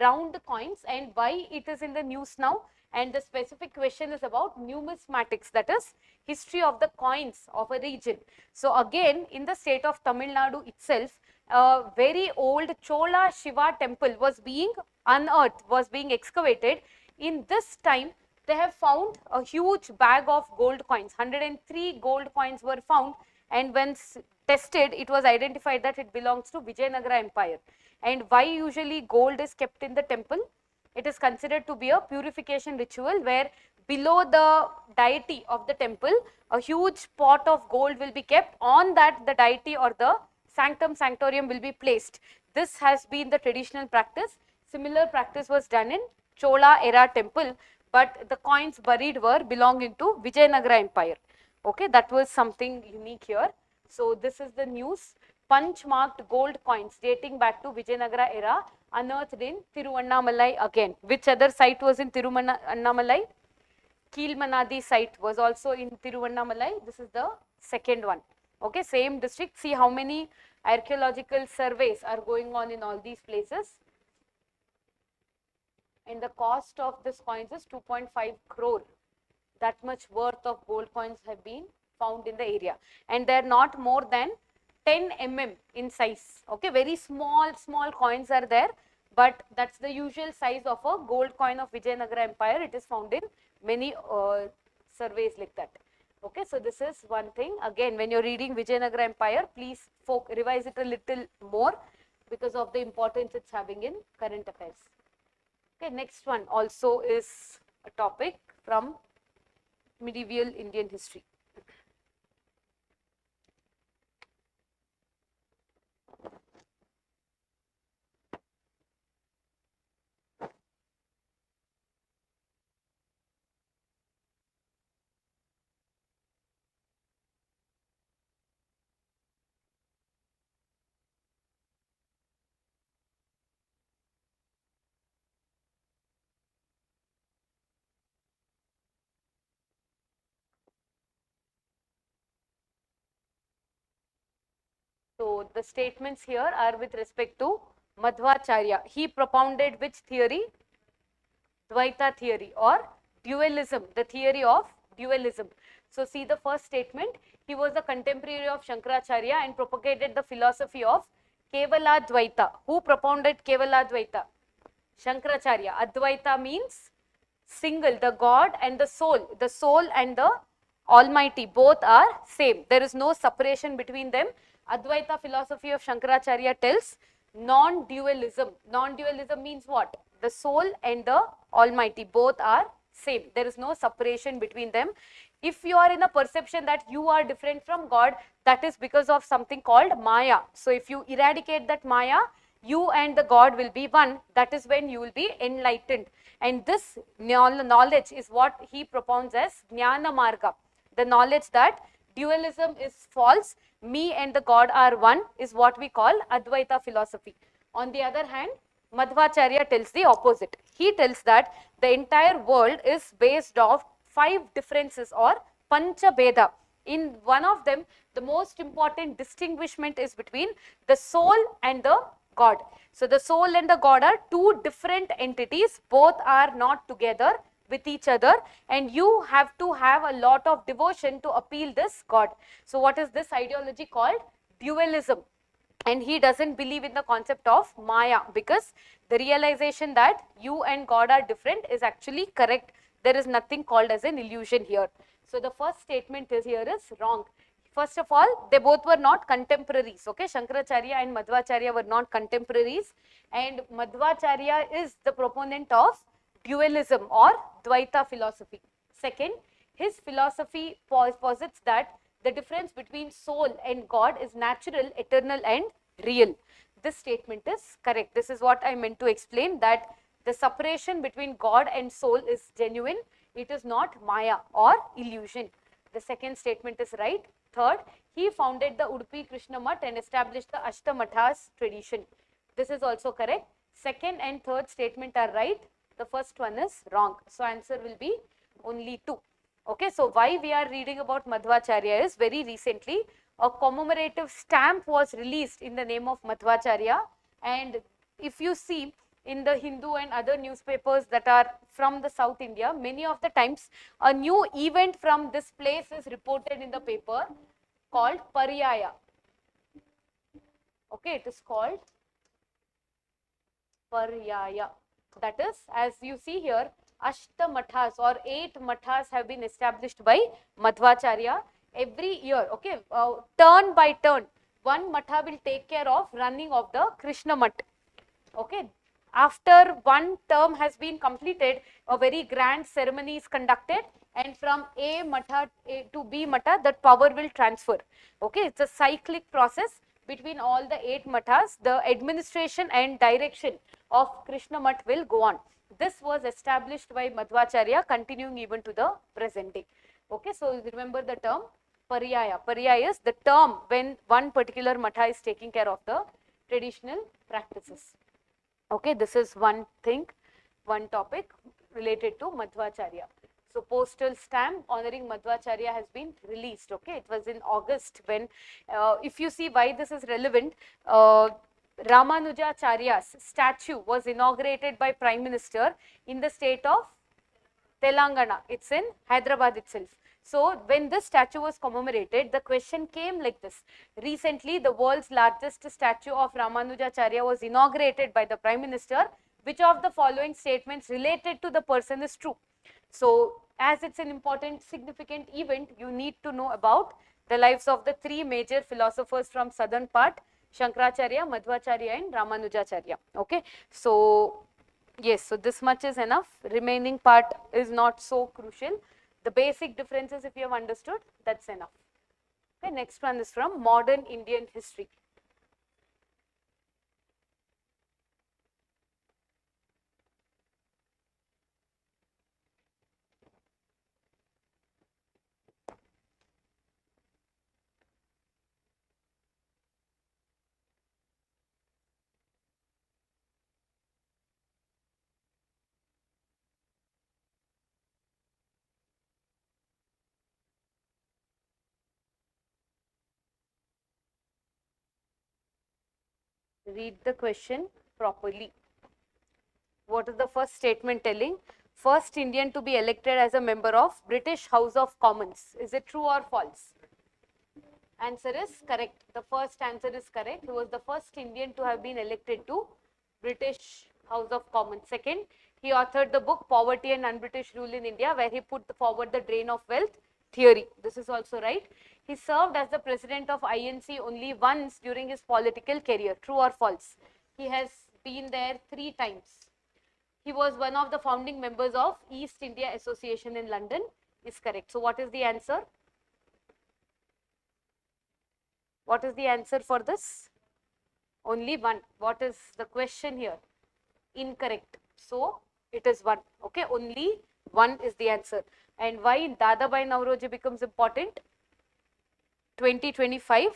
round coins, and why it is in the news now, and the specific question is about numismatics, that is history of the coins of a region. So again, in the state of Tamil Nadu itself, a very old Chola Shiva temple was being unearthed, was being excavated. In this time, they have found a huge bag of gold coins. 103 gold coins were found, and when tested, it was identified that it belongs to Vijayanagara Empire. And why usually gold is kept in the temple? It is considered to be a purification ritual where below the deity of the temple, a huge pot of gold will be kept. On that, the deity or the sanctum sanctorium will be placed. This has been the traditional practice. Similar practice was done in Chola era temple, but the coins buried were belonging to Vijayanagara Empire. Okay, that was something unique here. So this is the news. Punch marked gold coins dating back to Vijayanagara era unearthed in Tiruvannamalai again. Which other site was in Tiruvannamalai? Kilnamandi site was also in Tiruvannamalai. This is the second one. Okay, same district. See how many archaeological surveys are going on in all these places. And the cost of this coins is 2.5 crore. That much worth of gold coins have been found in the area. And they are not more than 10 mm in size. Okay, very small coins are there, but that's the usual size of a gold coin of Vijayanagara Empire. It is found in many surveys like that. Okay, so this is one thing. Again, when you're reading Vijayanagara Empire, please revise it a little more because of the importance it's having in current affairs. Okay, next one also is a topic from medieval Indian history. So the statements here are with respect to Madhvacharya. He propounded which theory? Dvaita theory or dualism, the theory of dualism. So see the first statement. He was a contemporary of Shankaracharya and propagated the philosophy of Kevala Dvaita. Who propounded Kevala Dvaita? Shankaracharya. Advaita means single, the God and the soul and the Almighty, both are same. There is no separation between them. Advaita philosophy of Shankaracharya tells non-dualism. Non-dualism means what? The soul and the Almighty, both are same. There is no separation between them. If you are in a perception that you are different from God, that is because of something called Maya. So if you eradicate that Maya, you and the God will be one. That is when you will be enlightened. And this knowledge is what he propounds as Jnana Marga. The knowledge that dualism is false, me and the God are one, is what we call Advaita philosophy. On the other hand, Madhvacharya tells the opposite. He tells that the entire world is based off 5 differences or Pancha Bheda. In one of them, the most important distinguishment is between the soul and the God. So the soul and the God are 2 different entities. Both are not together with each other, and you have to have a lot of devotion to appeal this God. So what is this ideology called? Dualism. And he doesn't believe in the concept of Maya, because the realization that you and God are different is actually correct. There is nothing called as an illusion here. So the first statement here is wrong. First of all, they both were not contemporaries. Okay, Shankaracharya and Madhvacharya were not contemporaries, and Madhvacharya is the proponent of dualism or Dvaita philosophy. Second, his philosophy posits that the difference between soul and God is natural, eternal and real. This statement is correct. This is what I meant to explain, that the separation between God and soul is genuine. It is not Maya or illusion. The second statement is right. Third, he founded the Udupi Krishna Math and established the Ashtamathas tradition. This is also correct. Second and third statement are right. The first one is wrong. So answer will be only 2. Okay, so why we are reading about Madhvacharya is very recently a commemorative stamp was released in the name of Madhvacharya, and if you see in the Hindu and other newspapers that are from the South India, many of the times a new event from this place is reported in the paper called Paryaya. Okay, it is called Paryaya. That is, as you see here, Ashtamathas or 8 mathas have been established by Madhvacharya every year. Okay, turn by turn, one matha will take care of running of the Krishna Math. Okay, after one term has been completed, a very grand ceremony is conducted, and from A matha to B matha, that power will transfer. Okay, it's a cyclic process between all the 8 mathas. The administration and direction of Krishna Math will go on. This was established by Madhvacharya, continuing even to the present day. Okay, so remember the term Paryaya. Paryaya is the term when one particular matha is taking care of the traditional practices. Okay, this is one thing, one topic related to Madhvacharya. So postal stamp honoring Madhvacharya has been released. Okay, it was in August when, if you see why this is relevant, Ramanujacharya's statue was inaugurated by Prime Minister in the state of Telangana. It's in Hyderabad itself. So when this statue was commemorated, the question came like this. Recently, the world's largest statue of Ramanujacharya was inaugurated by the Prime Minister. Which of the following statements related to the person is true? So as it's an important, significant event, you need to know about the lives of the 3 major philosophers from southern part, Shankaracharya, Madhvacharya and Ramanujacharya. Okay, so yes, so this much is enough. Remaining part is not so crucial. The basic differences, if you have understood, that's enough. Okay, next one is from modern Indian history. Read the question properly. What is the first statement telling? First Indian to be elected as a member of British House of Commons. Is it true or false? Answer is correct. The first answer is correct. He was the first Indian to have been elected to British House of Commons. Second, he authored the book Poverty and Un-British Rule in India, where he put forward the drain of wealth theory. This is also right. He served as the president of INC only once during his political career. True or false? He has been there 3 times. He was one of the founding members of East India Association in London. Is correct. So what is the answer? What is the answer for this? Only one. What is the question here? Incorrect. So it is 1. Okay, only 1 is the answer. And why Dadabhai Naoroji becomes important? 2025,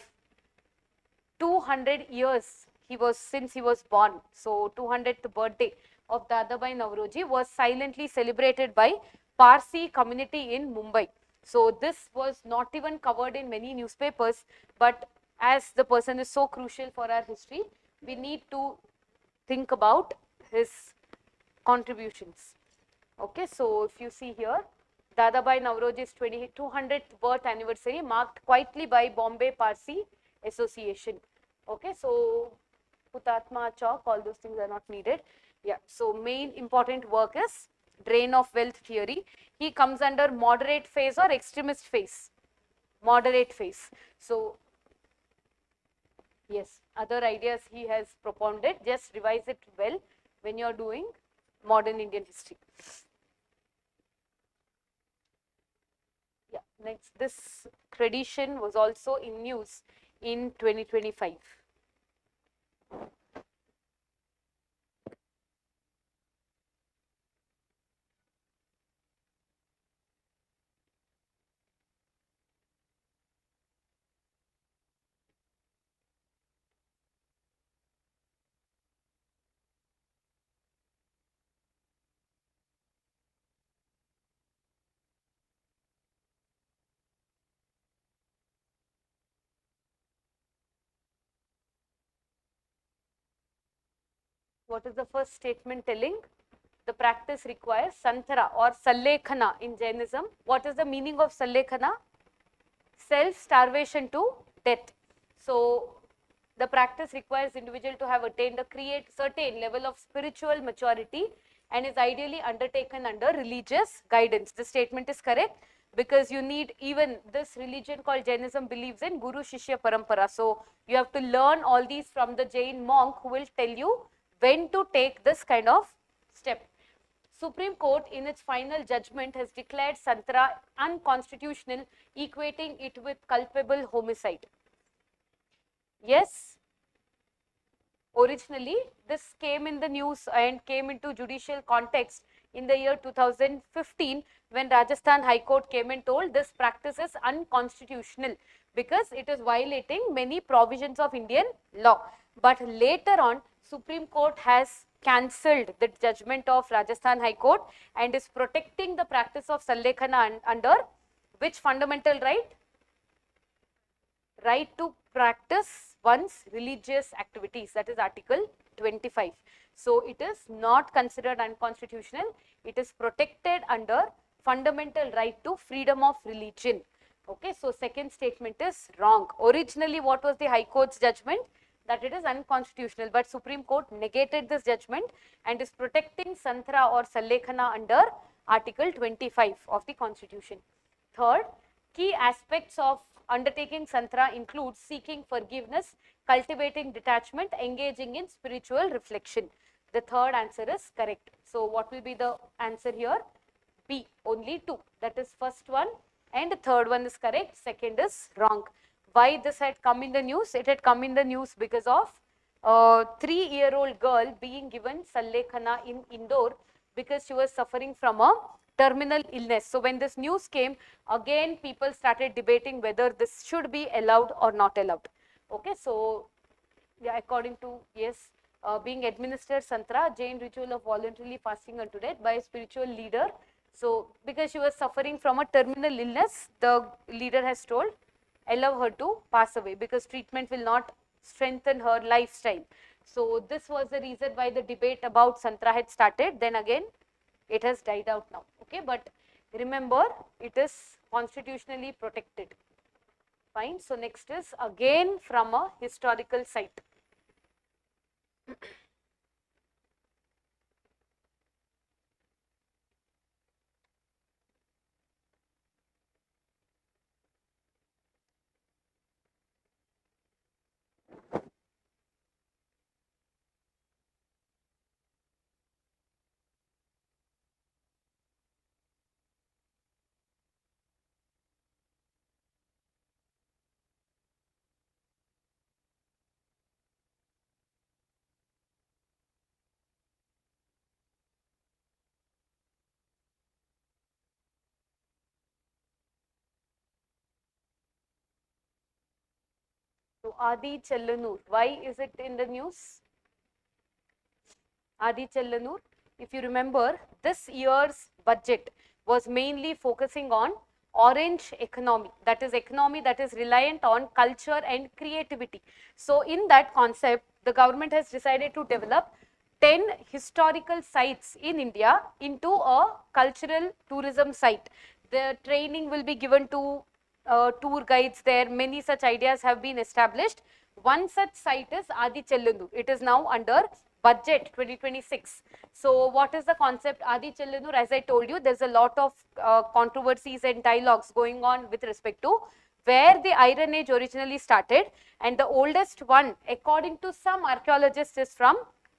200 years he was since he was born. So 200th birthday of Dadabhai Naoroji was silently celebrated by Parsi community in Mumbai. So this was not even covered in many newspapers, but as the person is so crucial for our history, we need to think about his contributions. Okay, so if you see here, Dadabhai Naoroji's 200th birth anniversary marked quietly by Bombay Parsi Association. Okay, so Hutatma Chowk, all those things are not needed. Yeah, so main important work is drain of wealth theory. He comes under moderate phase or extremist phase? Moderate phase. So yes, other ideas he has propounded, just revise it well when you are doing modern Indian history. Yeah, next, this tradition was also in news in 2025. What is the first statement telling? The practice requires Santhara or Sallekhana in Jainism. What is the meaning of Sallekhana? Self-starvation to death. So The practice requires individual to have attained a certain level of spiritual maturity and is ideally undertaken under religious guidance. The statement is correct because you need, even this religion called Jainism believes in Guru Shishya Parampara. So you have to learn all these from the Jain monk who will tell you when to take this kind of step. Supreme Court in its final judgment has declared Santhara unconstitutional, equating it with culpable homicide. Yes, originally this came in the news and came into judicial context in the year 2015 when Rajasthan High Court came and told this practice is unconstitutional because it is violating many provisions of Indian law. But later on, Supreme Court has cancelled the judgment of Rajasthan High Court and is protecting the practice of Sallekhana under which fundamental right? Right to practice one's religious activities, that is Article 25. So it is not considered unconstitutional, it is protected under fundamental right to freedom of religion. Okay, so second statement is wrong. Originally, what was the High Court's judgment? That it is unconstitutional, but Supreme Court negated this judgment and is protecting Santhara or Sallekhana under Article 25 of the Constitution. Third, key aspects of undertaking Santhara include seeking forgiveness, cultivating detachment, engaging in spiritual reflection. The third answer is correct. So what will be the answer here? B, only two. That is first one and the third one is correct, second is wrong. Why this had come in the news? It had come in the news because of a 3-year-old girl being given Sallekhana in Indore because she was suffering from a terminal illness. So when this news came, again people started debating whether this should be allowed or not allowed. Okay, so yeah, according to, yes, being administered Santhara, Jain ritual of voluntarily fasting unto death by a spiritual leader. So because she was suffering from a terminal illness, the leader has told, allow her to pass away because treatment will not strengthen her lifestyle. So this was the reason why the debate about Santhara had started. Then again, it has died out now. Okay, but remember, it is constitutionally protected. Fine. So next is again from a historical site. So Adichanallur, why is it in the news? Adichanallur, if you remember, this year's budget was mainly focusing on orange economy, that is reliant on culture and creativity. So in that concept, the government has decided to develop 10 historical sites in India into a cultural tourism site. The training will be given to tour guides there. Many such ideas have been established. One such site is Adichanallur. It is now under budget 2026. So what is the concept Adichanallur? As I told you, there's a lot of controversies and dialogues going on with respect to where the Iron Age originally started, and the oldest one according to some archaeologists is from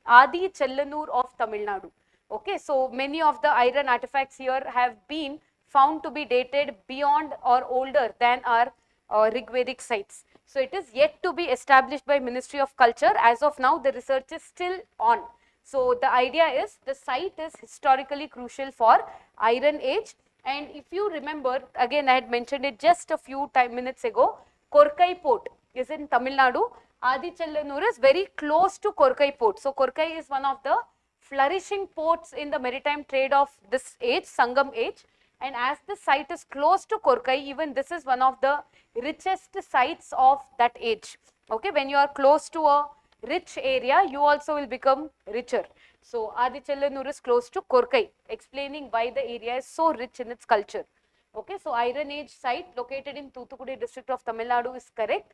Adichanallur of Tamil Nadu. Okay, so many of the iron artifacts here have been found to be dated beyond or older than our Rigvedic sites. So it is yet to be established by Ministry of Culture. As of now, the research is still on. So the idea is the site is historically crucial for Iron Age. And if you remember, again I had mentioned it just a few minutes ago, Korkai port is in Tamil Nadu. Adichanallur is very close to Korkai port. So Korkai is one of the flourishing ports in the maritime trade of this age, Sangam age. And as the site is close to Korkai, even this is one of the richest sites of that age. Okay, when you are close to a rich area, you also will become richer. So Adichanallur is close to Korkai, explaining why the area is so rich in its culture. Okay, so Iron Age site located in Thoothukudi district of Tamil Nadu is correct.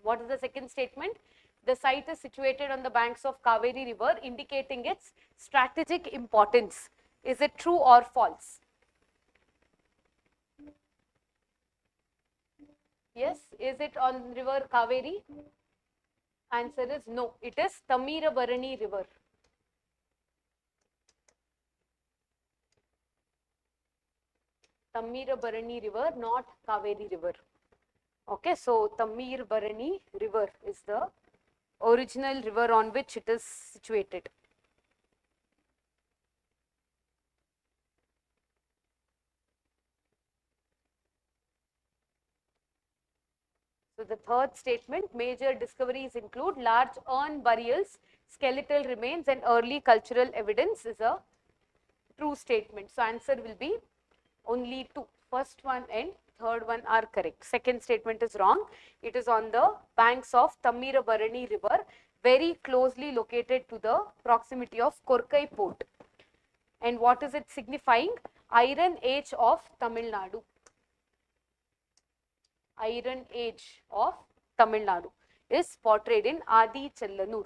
What is the second statement? The site is situated on the banks of Kaveri river, indicating its strategic importance. Is it true or false? Yes, is it on river Kaveri? Answer is no, it is Tamirabarani river. Tamirabarani river, not Kaveri river. Okay, so Tamirabarani river is the original river on which it is situated. So the third statement, major discoveries include large urn burials, skeletal remains and early cultural evidence, is a true statement. So answer will be only two. First one and third one are correct. Second statement is wrong. It is on the banks of Tamirabarani river, very closely located to the proximity of Korkai port. And what is it signifying? Iron age of Tamil Nadu. Iron age of Tamil Nadu is portrayed in Adichanallur.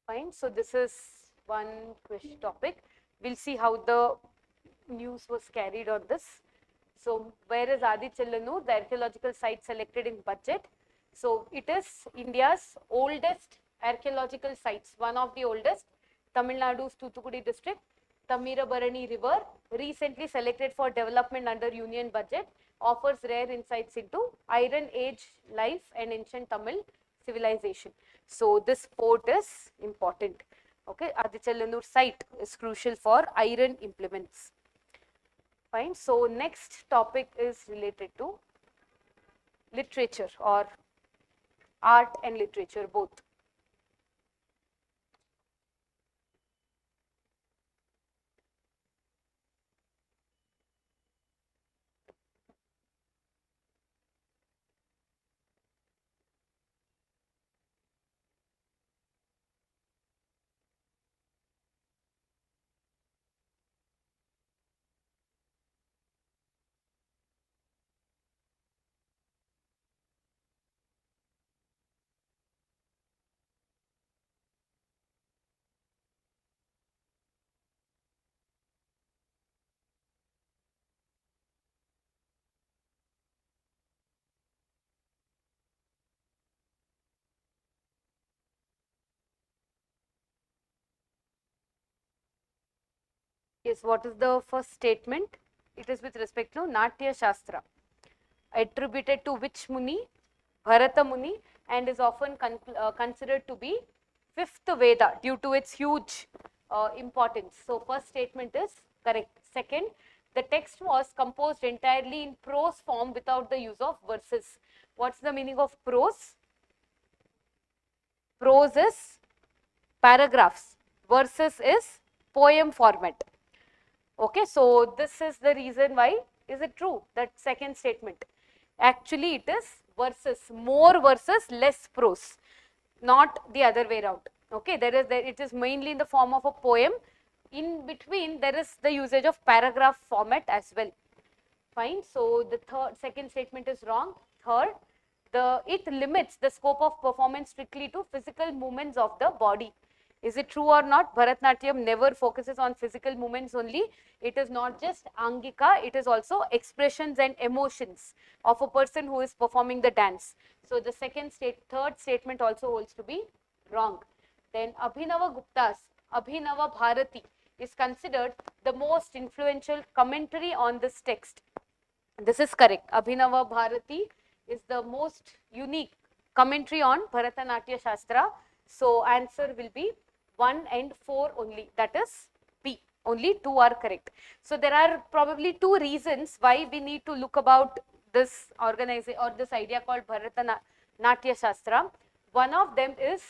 Fine. So this is one question topic. We'll see how the news was carried on this. So where is Adichanallur, the archaeological site selected in budget? So it is India's oldest archaeological sites, one of the oldest. Tamil Nadu's Thoothukudi district, Tamirabarani river, recently selected for development under union budget, offers rare insights into Iron Age life and ancient Tamil civilization. So this port is important. Okay, Adichanallur site is crucial for iron implements. Fine. So next topic is related to literature or art and literature both. Yes, what is the first statement? It is with respect to Natya Shastra, attributed to which Muni? Bharata Muni, and is often considered to be fifth Veda due to its huge importance. So first statement is correct. Second, the text was composed entirely in prose form without the use of verses. What's the meaning of prose? Prose is paragraphs, verses is poem format. Okay, so this is the reason why. Is it true, that second statement? Actually it is verses, more verses, less prose, not the other way around. Okay, it is mainly in the form of a poem. In between there is the usage of paragraph format as well. Fine. So the second statement is wrong. Third, it limits the scope of performance strictly to physical movements of the body. Is it true or not? Bharatanatyam never focuses on physical movements only. It is not just Angika, it is also expressions and emotions of a person who is performing the dance. So the third statement also holds to be wrong. Then Abhinava Gupta's Abhinava Bharati is considered the most influential commentary on this text. This is correct. Abhinava Bharati is the most unique commentary on Bharatanatyam Shastra. So answer will be 1 and 4 only, that is B. Only 2 are correct. So there are probably 2 reasons why we need to look about this organization or this idea called Bharatanatyam Shastra. One of them is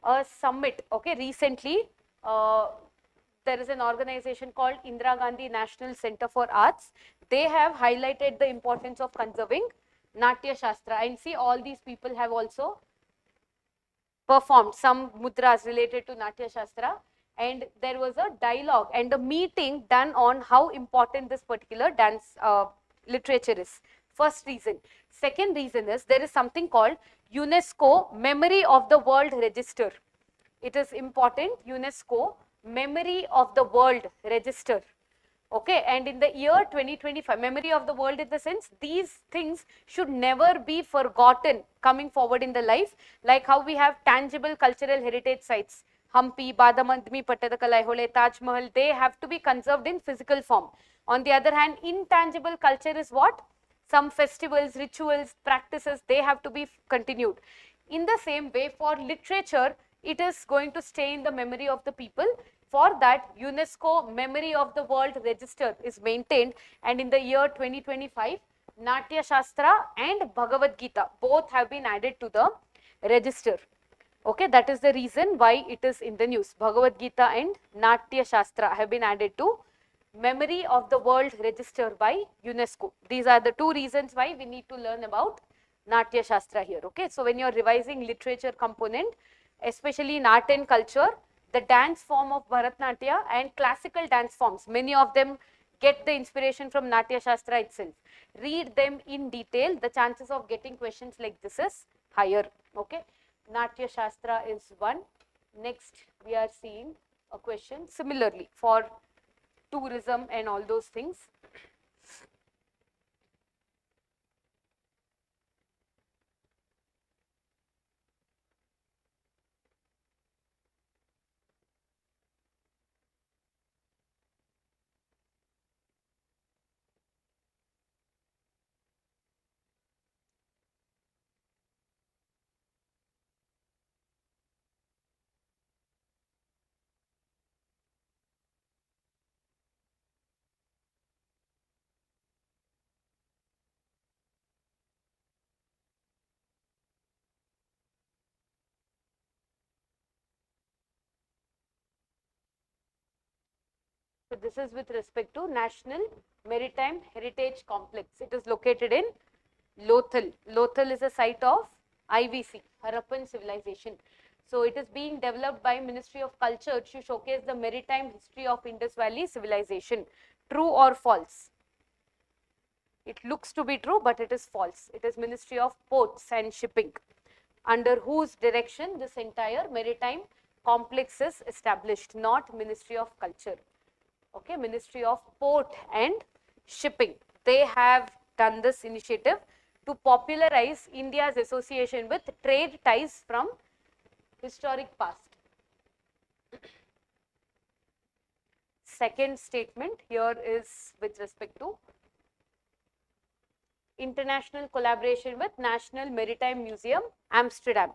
a summit. Okay, recently there is an organization called Indira Gandhi National Center for Arts. They have highlighted the importance of conserving Natya Shastra, and see all these people have also performed some mudras related to Natya Shastra, and there was a dialogue and a meeting done on how important this particular dance literature is. First reason. Second reason is there is something called UNESCO Memory of the World Register. It is important, UNESCO Memory of the World Register. Okay, and in the year 2025, memory of the world in the sense, these things should never be forgotten coming forward in the life, like how we have tangible cultural heritage sites, Hampi, Badamandmi, Pattadakala, Aihole, Taj Mahal, they have to be conserved in physical form. On the other hand, intangible culture is what? Some festivals, rituals, practices, they have to be continued. In the same way, for literature, it is going to stay in the memory of the people. For that, UNESCO Memory of the World Register is maintained, and in the year 2025, Natya Shastra and Bhagavad Gita both have been added to the register. Okay, that is the reason why it is in the news. Bhagavad Gita and Natya Shastra have been added to Memory of the World Register by UNESCO. These are the two reasons why we need to learn about Natya Shastra here. Okay, so when you are revising literature component, especially in art and culture, the dance form of Bharatnatyam and classical dance forms, many of them get the inspiration from Natya Shastra itself. Read them in detail, the chances of getting questions like this is higher. Okay, Natya Shastra is one. Next, we are seeing a question similarly for tourism and all those things. So this is with respect to National Maritime Heritage Complex. It is located in Lothal. Lothal is a site of IVC, Harappan civilization. So it is being developed by Ministry of Culture to showcase the maritime history of Indus Valley civilization. True or false? It looks to be true, but it is false. It is Ministry of Ports and Shipping, under whose direction this entire maritime complex is established, not Ministry of Culture. Okay, Ministry of Port and Shipping. They have done this initiative to popularize India's association with trade ties from historic past. Second statement here is with respect to international collaboration with National Maritime Museum, Amsterdam.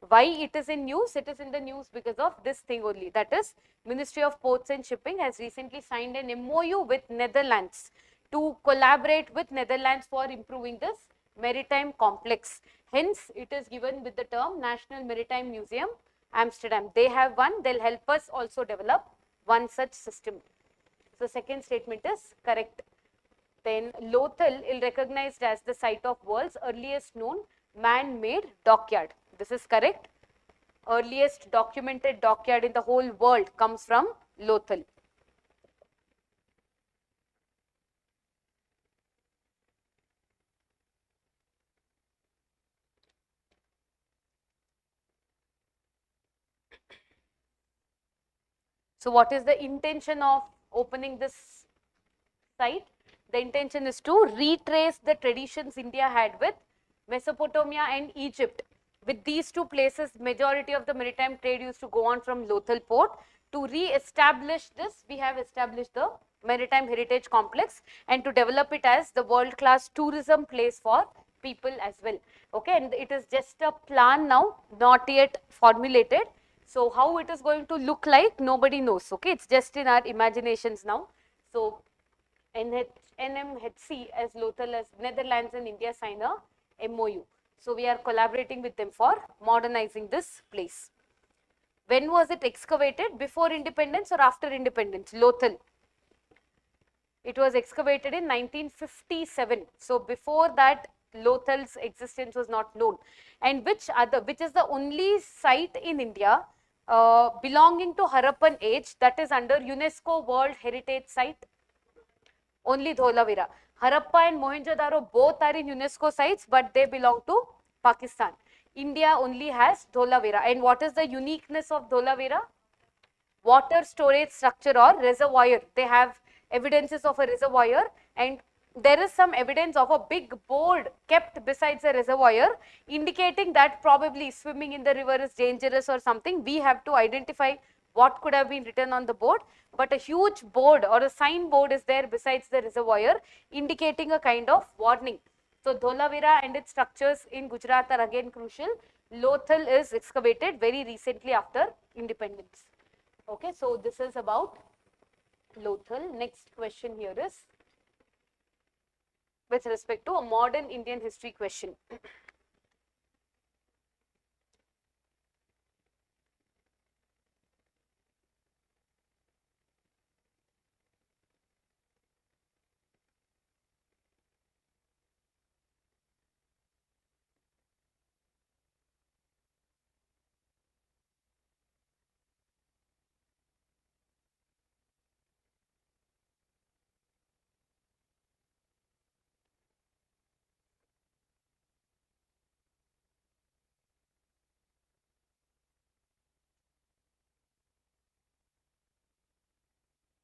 Why it is in news? It is in the news because of this thing only. That is, Ministry of Ports and Shipping has recently signed an MOU with Netherlands to collaborate with Netherlands for improving this maritime complex. Hence, it is given with the term National Maritime Museum, Amsterdam. They have one, they'll help us also develop one such system. So, second statement is correct. Then, Lothal is recognized as the site of world's earliest known man-made dockyard. This is correct. Earliest documented dockyard in the whole world comes from Lothal. So, what is the intention of opening this site? The intention is to retrace the traditions India had with Mesopotamia and Egypt. With these two places, majority of the maritime trade used to go on from Lothal port. To re-establish this, we have established the Maritime Heritage Complex, and to develop it as the world-class tourism place for people as well. Okay, and it is just a plan now, not yet formulated. So, how it is going to look like, nobody knows. Okay, it's just in our imaginations now. So, NMHC as Lothal as Netherlands and India sign a MOU. So, we are collaborating with them for modernizing this place. When was it excavated? Before independence or after independence? Lothal. It was excavated in 1957. So, before that Lothal's existence was not known. And which is the only site in India belonging to Harappan age that is under UNESCO World Heritage Site? Only Dholavira. Harappa and Mohenjo-daro both are in UNESCO sites, but they belong to Pakistan. India only has Dholavira. And what is the uniqueness of Dholavira? Water storage structure or reservoir. They have evidences of a reservoir, and there is some evidence of a big board kept besides the reservoir indicating that probably swimming in the river is dangerous or something. We have to identify what could have been written on the board, but a huge board or a signboard is there besides the reservoir indicating a kind of warning. So Dholavira and its structures in Gujarat are again crucial. Lothal is excavated very recently after independence. Okay, so this is about Lothal. Next question here is with respect to a modern Indian history question.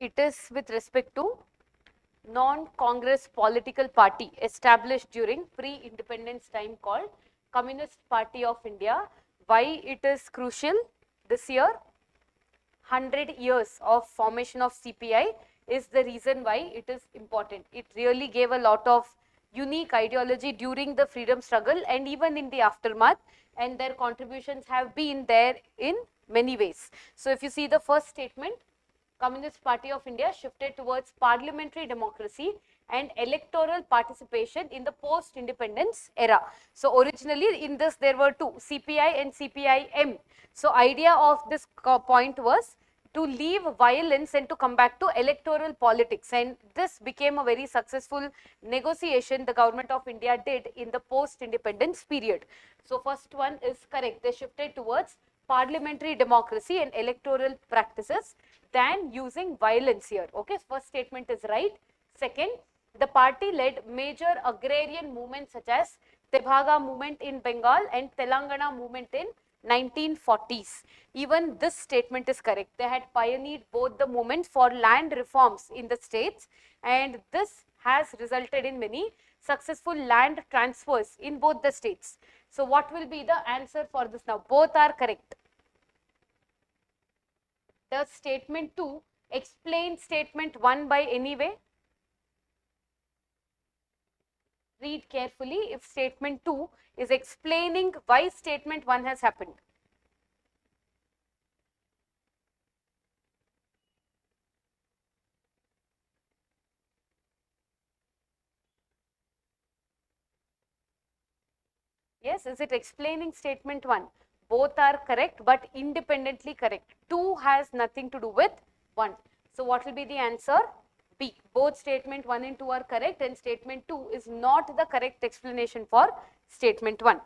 It is with respect to non-Congress political party established during pre-independence time called Communist Party of India. Why it is crucial this year? 100 years of formation of CPI is the reason why it is important. It really gave a lot of unique ideology during the freedom struggle and even in the aftermath, and their contributions have been there in many ways. So if you see the first statement, Communist Party of India shifted towards parliamentary democracy and electoral participation in the post-independence era. So originally in this there were two, CPI and CPI-M. So idea of this point was to leave violence and to come back to electoral politics, and this became a very successful negotiation the government of India did in the post-independence period. So first one is correct, they shifted towards parliamentary democracy and electoral practices than using violence here. Okay, first statement is right. Second, the party led major agrarian movements such as Tebhaga movement in Bengal and Telangana movement in 1940s. Even this statement is correct. They had pioneered both the movements for land reforms in the states, and this has resulted in many successful land transfers in both the states. So what will be the answer for this now? Both are correct. Does statement 2 explain statement 1 by any way? Read carefully if statement 2 is explaining why statement 1 has happened. Yes, is it explaining statement 1? Both are correct but independently correct. 2 has nothing to do with 1. So what will be the answer? B. Both statement 1 and 2 are correct, and statement 2 is not the correct explanation for statement 1.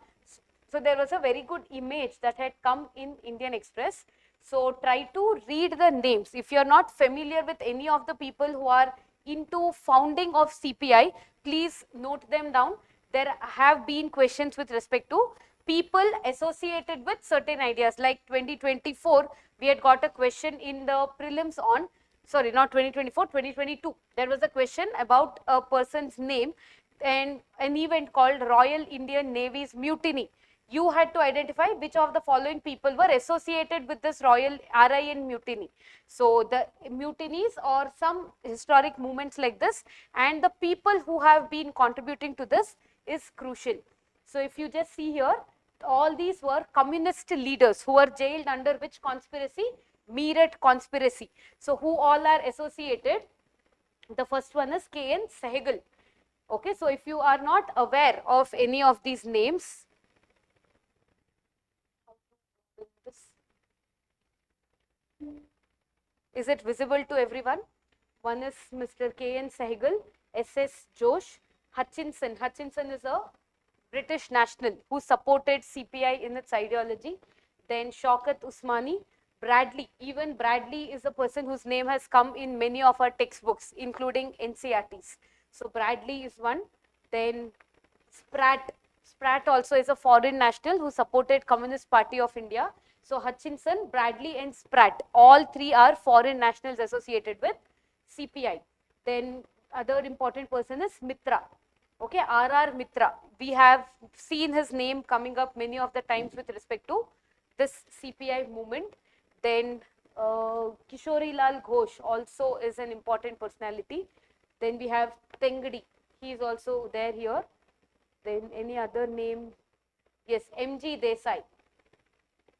So there was a very good image that had come in Indian Express. So try to read the names. If you are not familiar with any of the people who are into founding of CPI, please note them down. There have been questions with respect to people associated with certain ideas. Like 2024, we had got a question in the prelims on, sorry, not 2024, 2022. There was a question about a person's name and an event called Royal Indian Navy's mutiny. You had to identify which of the following people were associated with this Royal RIN mutiny. So the mutinies or some historic movements like this, and the people who have been contributing to this is crucial. So if you just see here, all these were communist leaders who were jailed under which conspiracy? Meerut conspiracy. So who all are associated? The first one is K.N. Sehgal. Okay, so if you are not aware of any of these names, is it visible to everyone? One is Mr. K.N. Sehgal, S.S. Josh, Hutchinson. Hutchinson is a British national who supported CPI in its ideology. Then Shaukat Usmani, Bradley. Even Bradley is a person whose name has come in many of our textbooks, including NCRTs. So Bradley is one. Then Spratt. Spratt also is a foreign national who supported Communist Party of India. So Hutchinson, Bradley and Spratt, all three are foreign nationals associated with CPI. Then other important person is Mitra. Okay, R.R. Mitra. We have seen his name coming up many of the times with respect to this CPI movement. Then Kishori Lal Ghosh also is an important personality. Then we have Tengdi. He is also there here. Then any other name? Yes, M.G. Desai.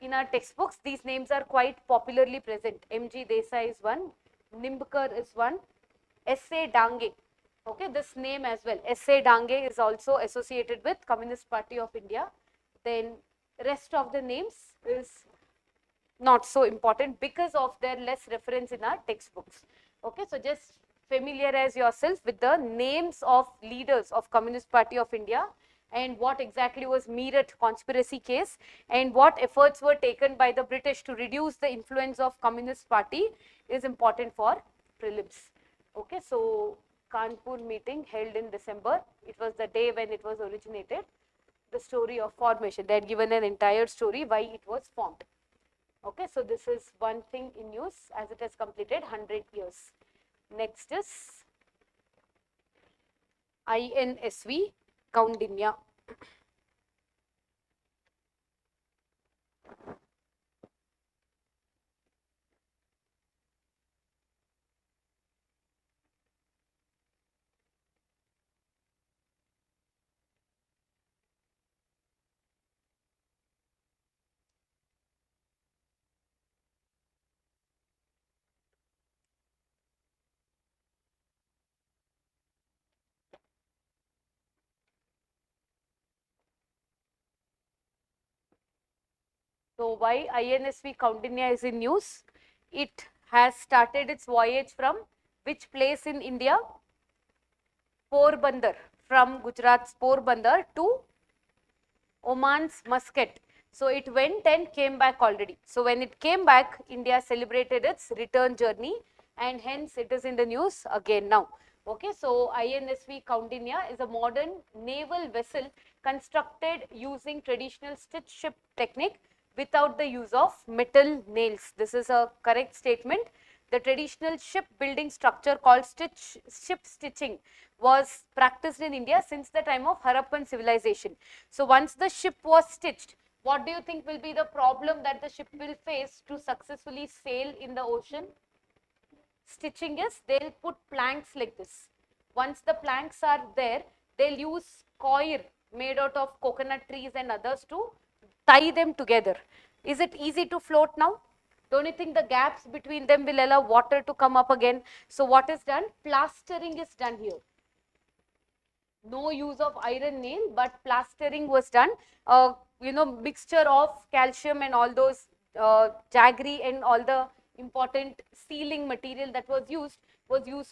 In our textbooks, these names are quite popularly present. M.G. Desai is one. Nimbkar is one. S.A. Dange. Okay, this name as well. S.A. Dange is also associated with Communist Party of India. Then rest of the names is not so important because of their less reference in our textbooks. Okay, so just familiarize yourself with the names of leaders of Communist Party of India and what exactly was Meerut conspiracy case and what efforts were taken by the British to reduce the influence of Communist Party is important for prelims. Okay, so Kanpur meeting held in December. It was the day when it was originated. The story of formation. They had given an entire story why it was formed. Okay, so this is one thing in news as it has completed 100 years. Next is INSV Caldinia. So why INSV Caldinia is in news? It has started its voyage from which place in India? Porbandar, from Gujarat's Porbandar to Oman's Muscat. So it went and came back already. So when it came back, India celebrated its return journey and hence it is in the news again now. Okay, so INSV Caldinia is a modern naval vessel constructed using traditional stitch ship technique without the use of metal nails. This is a correct statement. The traditional ship building structure called ship stitching was practiced in India since the time of Harappan civilization. So once the ship was stitched, what do you think will be the problem that the ship will face to successfully sail in the ocean? Stitching is, they'll put planks like this. Once the planks are there, they'll use coir made out of coconut trees and others to tie them together. Is it easy to float now? Don't you think the gaps between them will allow water to come up again? So what is done? Plastering is done here. No use of iron nail, but plastering was done. Mixture of calcium and all those jaggery and all the important sealing material that was used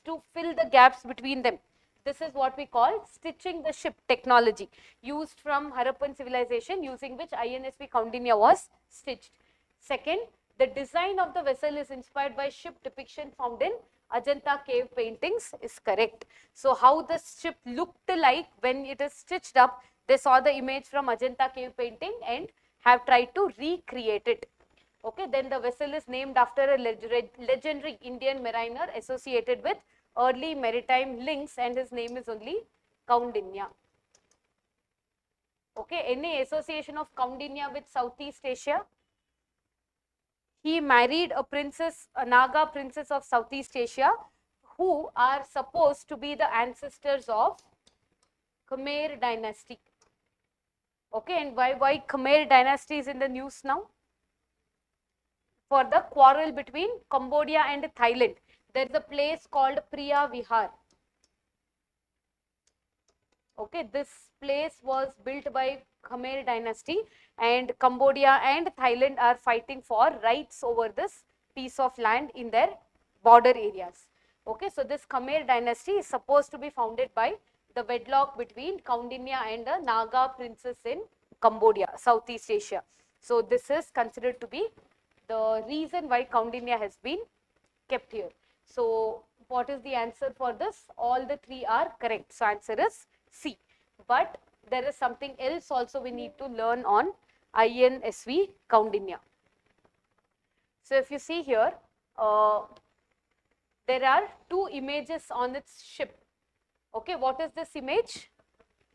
to fill the gaps between them. This is what we call stitching the ship technology used from Harappan civilization, using which INSV Caldinia was stitched. Second, the design of the vessel is inspired by ship depiction found in Ajanta cave paintings is correct. So how the ship looked like when it is stitched up, they saw the image from Ajanta cave painting and have tried to recreate it. Okay, then the vessel is named after a legendary Indian mariner associated with early maritime links and his name is only Caldinia. Okay, any association of Caldinia with Southeast Asia? He married a princess, a Naga princess of Southeast Asia, who are supposed to be the ancestors of Khmer dynasty. Okay, and why Khmer dynasty is in the news now? For the quarrel between Cambodia and Thailand. There is a place called Priya Vihar. Okay, this place was built by Khmer dynasty and Cambodia and Thailand are fighting for rights over this piece of land in their border areas. Okay, so this Khmer dynasty is supposed to be founded by the wedlock between Kaundinya and a Naga princess in Cambodia, Southeast Asia. So this is considered to be the reason why Kaundinya has been kept here. So what is the answer for this? All the three are correct. So answer is C. But there is something else also we need to learn on INSV Kaundinya. So if you see here, there are two images on its ship. Okay, what is this image?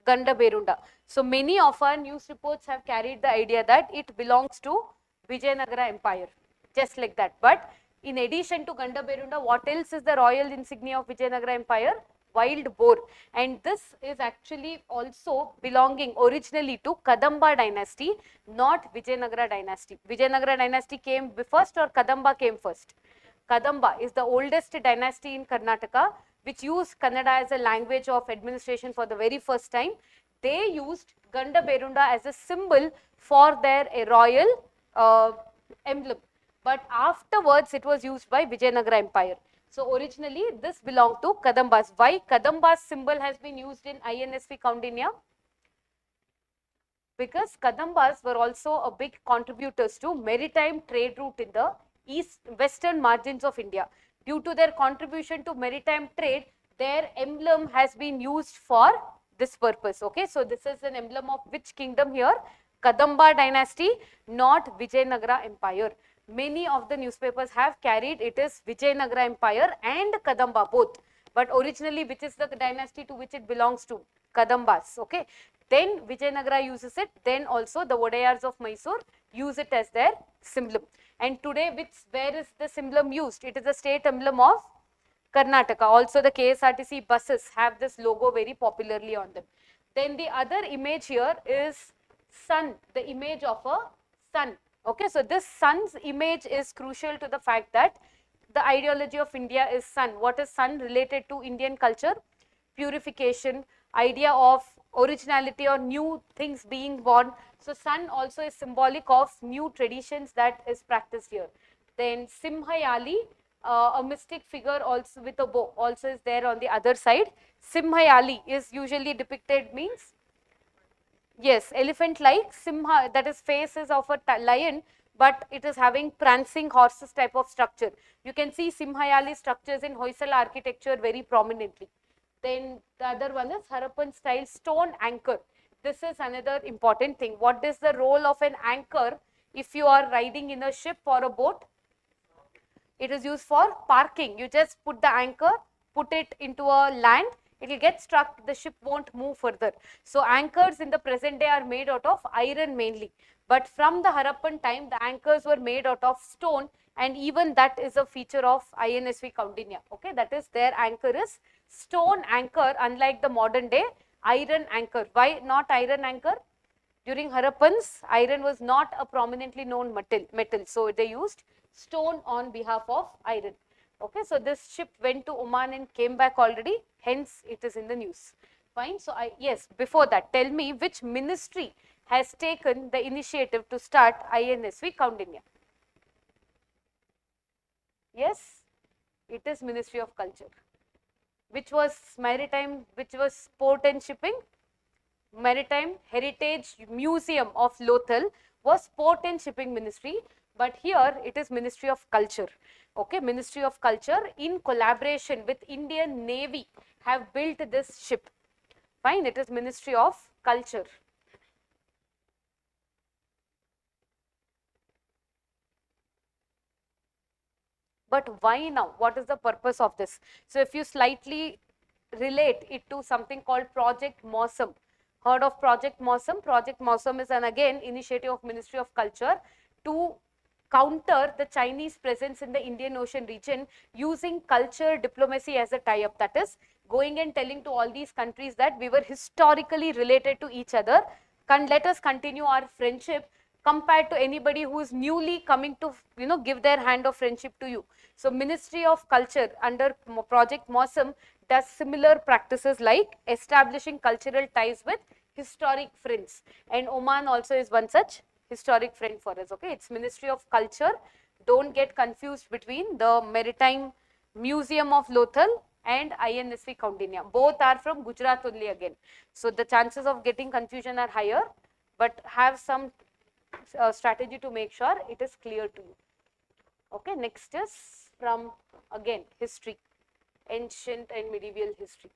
Ganda Berunda. So many of our news reports have carried the idea that it belongs to Vijayanagara Empire, just like that. But in addition to Ganda Berunda, what else is the royal insignia of Vijayanagara Empire? Wild boar. And this is actually also belonging originally to Kadamba dynasty, not Vijayanagara dynasty. Vijayanagara dynasty came first or Kadamba came first? Kadamba is the oldest dynasty in Karnataka, which used Kannada as a language of administration for the very first time. They used Ganda Berunda as a symbol for their royal emblem. But afterwards, it was used by Vijayanagara Empire. So originally, this belonged to Kadambas. Why Kadamba's symbol has been used in INSV Kaundinya? Because Kadambas were also a big contributors to maritime trade route in the western margins of India. Due to their contribution to maritime trade, their emblem has been used for this purpose. Okay, so this is an emblem of which kingdom here? Kadamba dynasty, not Vijayanagara Empire. Many of the newspapers have carried it is Vijayanagara Empire and Kadamba both. But originally, which is the dynasty to which it belongs to? Kadambas. Okay. Then Vijayanagara uses it. Then also the Vodayars of Mysore use it as their symbol. And today, where is the emblem used? It is the state emblem of Karnataka. Also, the KSRTC buses have this logo very popularly on them. Then the other image here is sun, the image of a sun. Okay, so this sun's image is crucial to the fact that the ideology of India is sun. What is sun related to Indian culture? Purification, idea of originality or new things being born. So sun also is symbolic of new traditions that is practiced here. Then Simhayali, a mystic figure also with a bow also is there on the other side. Simhayali is usually depicted means, yes, elephant-like. Simha, that is faces of a lion, but it is having prancing horses type of structure. You can see Simhayali structures in Hoysala architecture very prominently. Then the other one is Harappan style stone anchor. This is another important thing. What is the role of an anchor if you are riding in a ship or a boat? It is used for parking. You just put the anchor, put it into a land, it will get struck, the ship won't move further. So anchors in the present day are made out of iron mainly. But from the Harappan time, the anchors were made out of stone, and even that is a feature of INSV Kaundinya. Okay, that is their anchor is stone anchor, unlike the modern day iron anchor. Why not iron anchor? During Harappans, iron was not a prominently known metal. So they used stone on behalf of iron. Okay, so this ship went to Oman and came back already, hence it is in the news. Fine. So yes, before that, tell me which ministry has taken the initiative to start INSV Kaundinya? Yes, it is Ministry of Culture. Which was maritime, which was port and shipping? Maritime Heritage Museum of Lothal was port and shipping ministry, but here it is Ministry of Culture. Okay, Ministry of Culture in collaboration with Indian Navy have built this ship. Fine, it is Ministry of Culture. But why now? What is the purpose of this? So if you slightly relate it to something called Project Mosam. Heard of Project Mosam? Project Mosam is an again initiative of Ministry of Culture to counter the Chinese presence in the Indian Ocean region using culture diplomacy as a tie-up. That is, going and telling to all these countries that we were historically related to each other. Let us continue our friendship compared to anybody who is newly coming to, give their hand of friendship to you. So Ministry of Culture under Project Mosam does similar practices like establishing cultural ties with historic friends. And Oman also is one such historic friend for us. Okay, it's Ministry of Culture. Don't get confused between the Maritime Museum of Lothal and INSV Caldinia. Both are from Gujarat only again. So the chances of getting confusion are higher, but have some strategy to make sure it is clear to you. Okay, next is from again history, ancient and medieval history.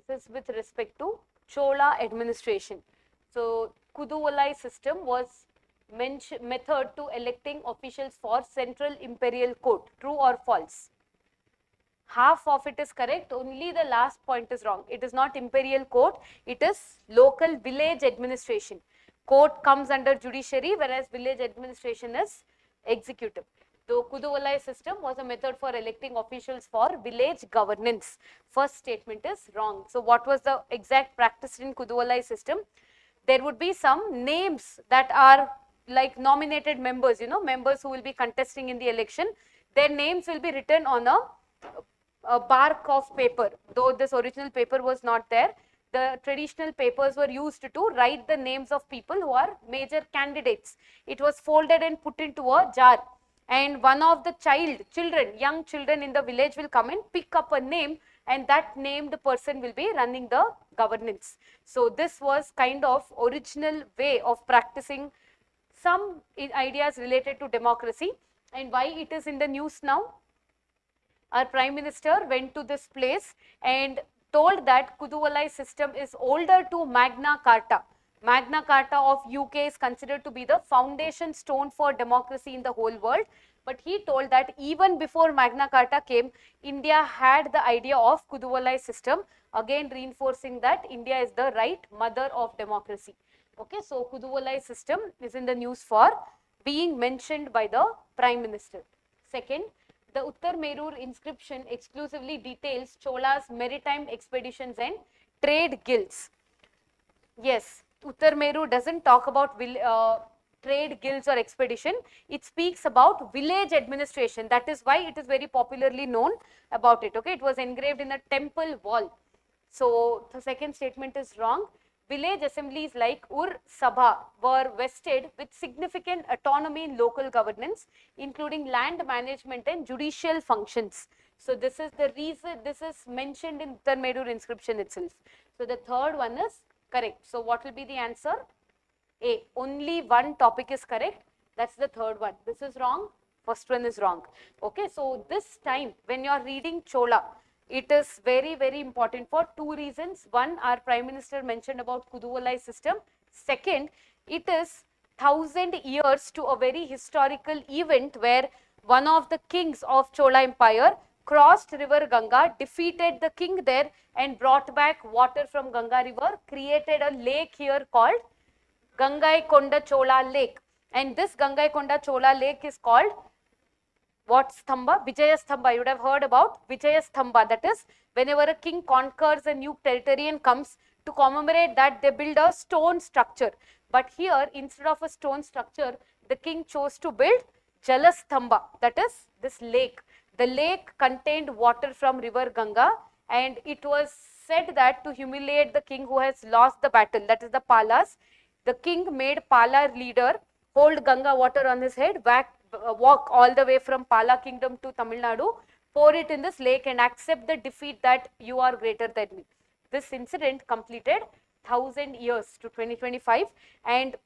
This is with respect to Chola administration. So Kuduvalai system was method to electing officials for central imperial court. True or false? Half of it is correct, only the last point is wrong. It is not imperial court, it is local village administration. Court comes under judiciary, whereas village administration is executive. The Kuduvalai system was a method for electing officials for village governance. First statement is wrong. So what was the exact practice in Kuduvalai system? There would be some names that are like nominated members, members who will be contesting in the election. Their names will be written on a bark of paper. Though this original paper was not there, the traditional papers were used to write the names of people who are major candidates. It was folded and put into a jar, and one of the young children in the village will come and pick up a name, and that named person will be running the governance. So this was kind of original way of practicing some ideas related to democracy. And why it is in the news now? Our Prime Minister went to this place and told that Kuduvalai system is older to Magna Carta. Magna Carta of UK is considered to be the foundation stone for democracy in the whole world. But he told that even before Magna Carta came, India had the idea of Kuduvalai system, again reinforcing that India is the right mother of democracy. Okay, so Kuduvalai system is in the news for being mentioned by the Prime Minister. Second, the Uttar Merur inscription exclusively details Chola's maritime expeditions and trade guilds. Yes, Uttar Meru doesn't talk about trade guilds or expedition. It speaks about village administration. That is why it is very popularly known about it. Okay, it was engraved in a temple wall. So the second statement is wrong. Village assemblies like Ur Sabha were vested with significant autonomy in local governance, including land management and judicial functions. So this is the reason this is mentioned in Uttar Merur inscription itself. So the third one is correct. So what will be the answer? A. Only one topic is correct. That's the third one. This is wrong. First one is wrong. Okay. So this time when you are reading Chola, it is very, very important for two reasons. One, our Prime Minister mentioned about Kuduvalai system. Second, it is 1000 years to a very historical event where one of the kings of Chola Empire crossed river Ganga, defeated the king there and brought back water from Ganga river, created a lake here called Gangaikonda Chola Lake. And this Gangaikonda Chola Lake is called what Stamba? Vijayastamba. You would have heard about Vijayastamba. That is, whenever a king conquers a new territory and comes, to commemorate that, they build a stone structure. But here, instead of a stone structure, the king chose to build Jalastamba. That is, this lake. The lake contained water from river Ganga, and it was said that to humiliate the king who has lost the battle, that is the Palas, the king made Pala leader hold Ganga water on his head, walk all the way from Pala kingdom to Tamil Nadu, pour it in this lake and accept the defeat that you are greater than me. This incident completed 1000 years to 2025, and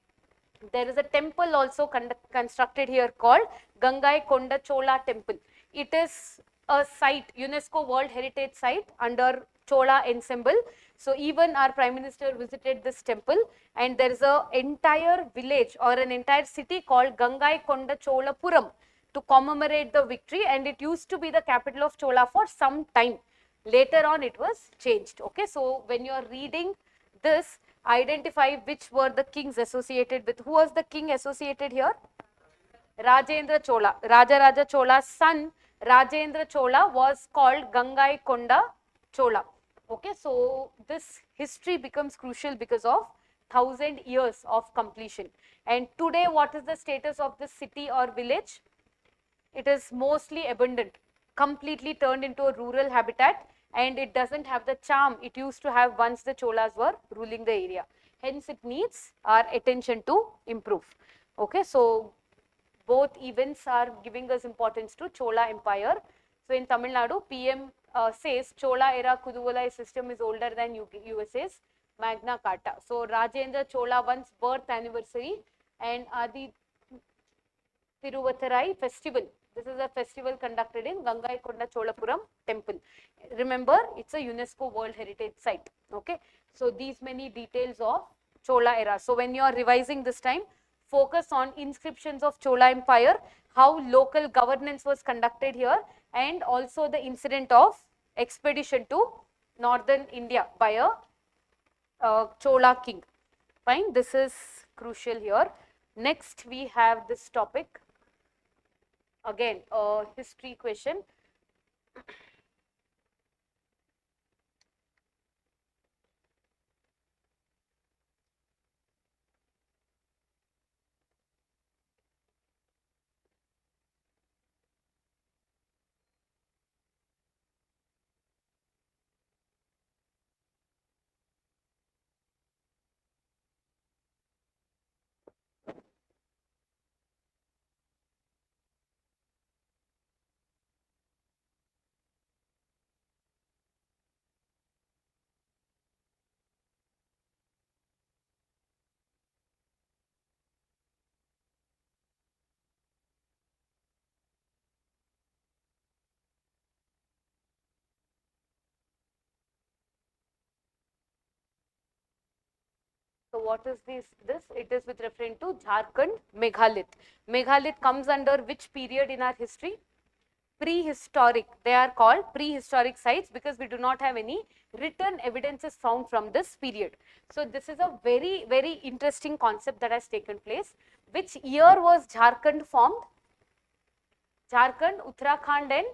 there is a temple also constructed here called Gangaikonda Chola temple. It is a site, UNESCO World Heritage Site under Chola ensemble. So even our Prime Minister visited this temple, and there is an entire village or an entire city called Gangaikonda Cholapuram. to commemorate the victory, and it used to be the capital of Chola for some time. Later on it was changed. Okay, so when you are reading this, identify which were the kings associated with. Who was the king associated here? Rajendra Chola. Raja Chola's son Rajendra Chola was called Gangaikonda Chola. Okay, so this history becomes crucial because of 1000 years of completion. And today, what is the status of this city or village? It is mostly abandoned, completely turned into a rural habitat, and it doesn't have the charm it used to have once the Cholas were ruling the area. Hence, it needs our attention to improve. Okay, so both events are giving us importance to Chola Empire. So in Tamil Nadu, PM says Chola era Kuduvalai system is older than USA's Magna Carta. So Rajendra Chola one's birth anniversary and Adi Tiruvatharai festival. This is a festival conducted in Gangaikonda Cholapuram temple. Remember, it's a UNESCO World Heritage Site. Okay, so these many details of Chola era. So when you are revising this time, focus on inscriptions of Chola Empire, how local governance was conducted here, and also the incident of expedition to northern India by a Chola king. Fine, this is crucial here. Next, we have this topic. Again, a history question. So what is this? It is with reference to Jharkhand Meghalith. Meghalith comes under which period in our history? Prehistoric. They are called prehistoric sites because we do not have any written evidences found from this period. So this is a very, very interesting concept that has taken place. Which year was Jharkhand formed? Jharkhand, Uttarakhand and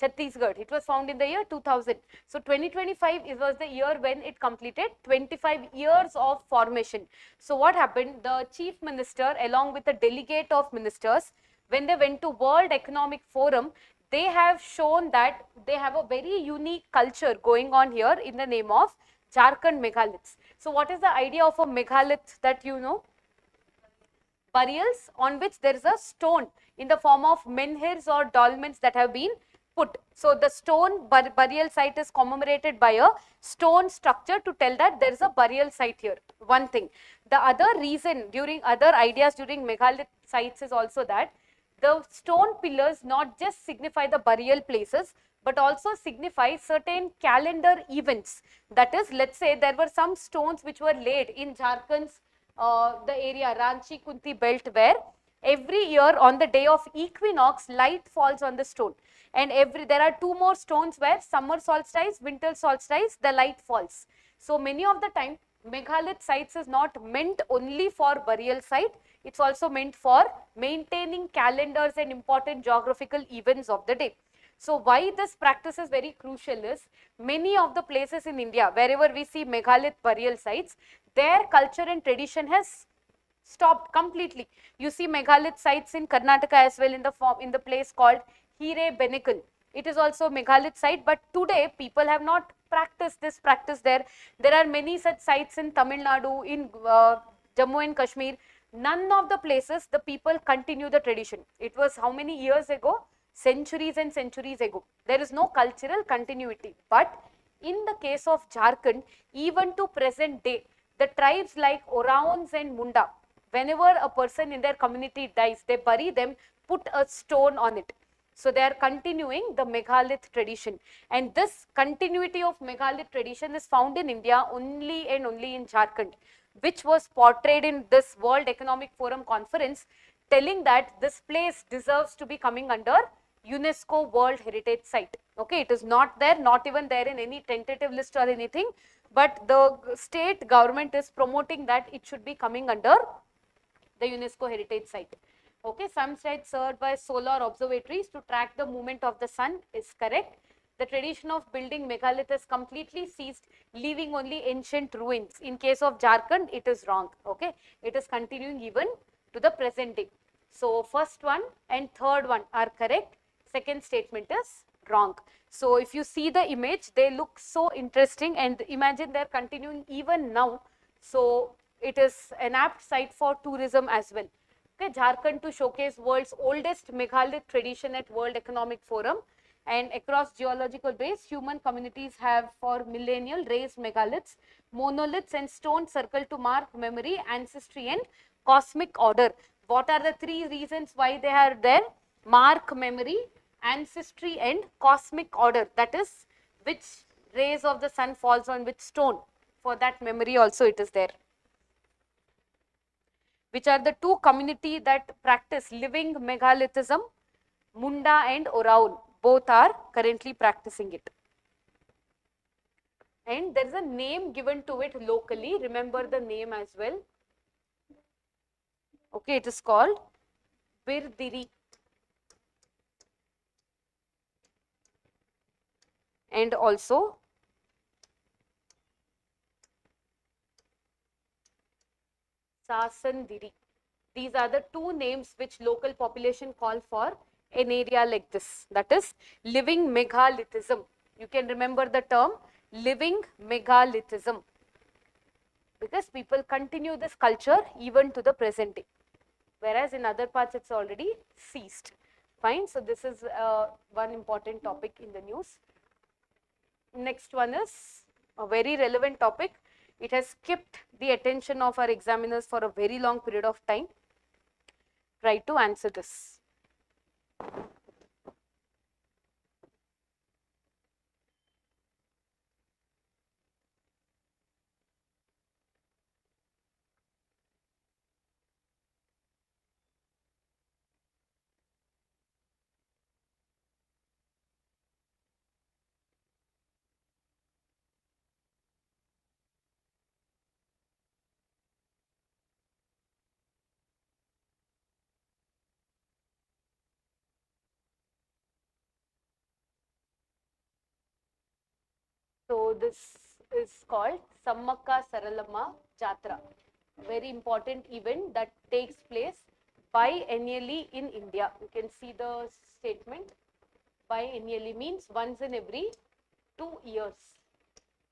Chhattisgarh. It was found in the year 2000. So 2025 was the year when it completed 25 years of formation. So what happened? The chief minister along with a delegate of ministers, when they went to World Economic Forum, they have shown that they have a very unique culture going on here in the name of Jharkhand Meghaliths. So what is the idea of a megalith that you know? Burials on which there is a stone in the form of menhirs or dolmens that have been put. So the stone burial site is commemorated by a stone structure to tell that there is a burial site here. One thing. The other reason during other ideas during megalith sites is also that the stone pillars not just signify the burial places but also signify certain calendar events. That is, let's say there were some stones which were laid in Jharkhand's the area Ranchi Kunti belt where every year on the day of equinox light falls on the stone, and there are two more stones where summer solstice, winter solstice the light falls. So many of the time megalith sites is not meant only for burial site, it's also meant for maintaining calendars and important geographical events of the day. So why this practice is very crucial is many of the places in India wherever we see megalith burial sites, their culture and tradition has stopped completely. You see megalith sites in Karnataka as well in the place called Hire Benekal. It is also a megalith site, but today people have not practiced this practice there. There are many such sites in Tamil Nadu, in Jammu and Kashmir. None of the places the people continue the tradition. It was how many years ago? Centuries and centuries ago. There is no cultural continuity. But in the case of Jharkhand, even to present day, the tribes like Oraons and Munda, whenever a person in their community dies, they bury them, put a stone on it. So they are continuing the megalith tradition. And this continuity of megalith tradition is found in India only and only in Jharkhand, which was portrayed in this World Economic Forum conference telling that this place deserves to be coming under UNESCO World Heritage Site. Okay, it is not there, not even there in any tentative list or anything, but the state government is promoting that it should be coming under the UNESCO Heritage Site. Okay, some sites served by solar observatories to track the movement of the sun is correct. The tradition of building megalith has completely ceased, leaving only ancient ruins. In case of Jharkhand, it is wrong. Okay, it is continuing even to the present day. So first one and third one are correct. Second statement is wrong. So if you see the image, they look so interesting, and imagine they're continuing even now. So it is an apt site for tourism as well. Okay, Jharkhand to showcase world's oldest megalith tradition at World Economic Forum, and across geological base, human communities have for millennial raised megaliths, monoliths and stone circle to mark memory, ancestry and cosmic order. What are the three reasons why they are there? Mark memory, ancestry and cosmic order. That is, which rays of the sun falls on which stone. For that memory also it is there. Which are the two communities that practice living megalithism? Munda and Oraon. Both are currently practicing it. And there is a name given to it locally. Remember the name as well. Okay, it is called Birdiri. And also Sasandiri. These are the two names which local population call for an area like this. That is living megalithism. You can remember the term living megalithism, because people continue this culture even to the present day, whereas in other parts it's already ceased. Fine. So this is one important topic in the news. Next one is a very relevant topic. It has kept the attention of our examiners for a very long period of time. Try to answer this. So this is called Samaka Saralama Jatra, a very important event that takes place biennially in India. You can see the statement. Biennially means once in every 2 years.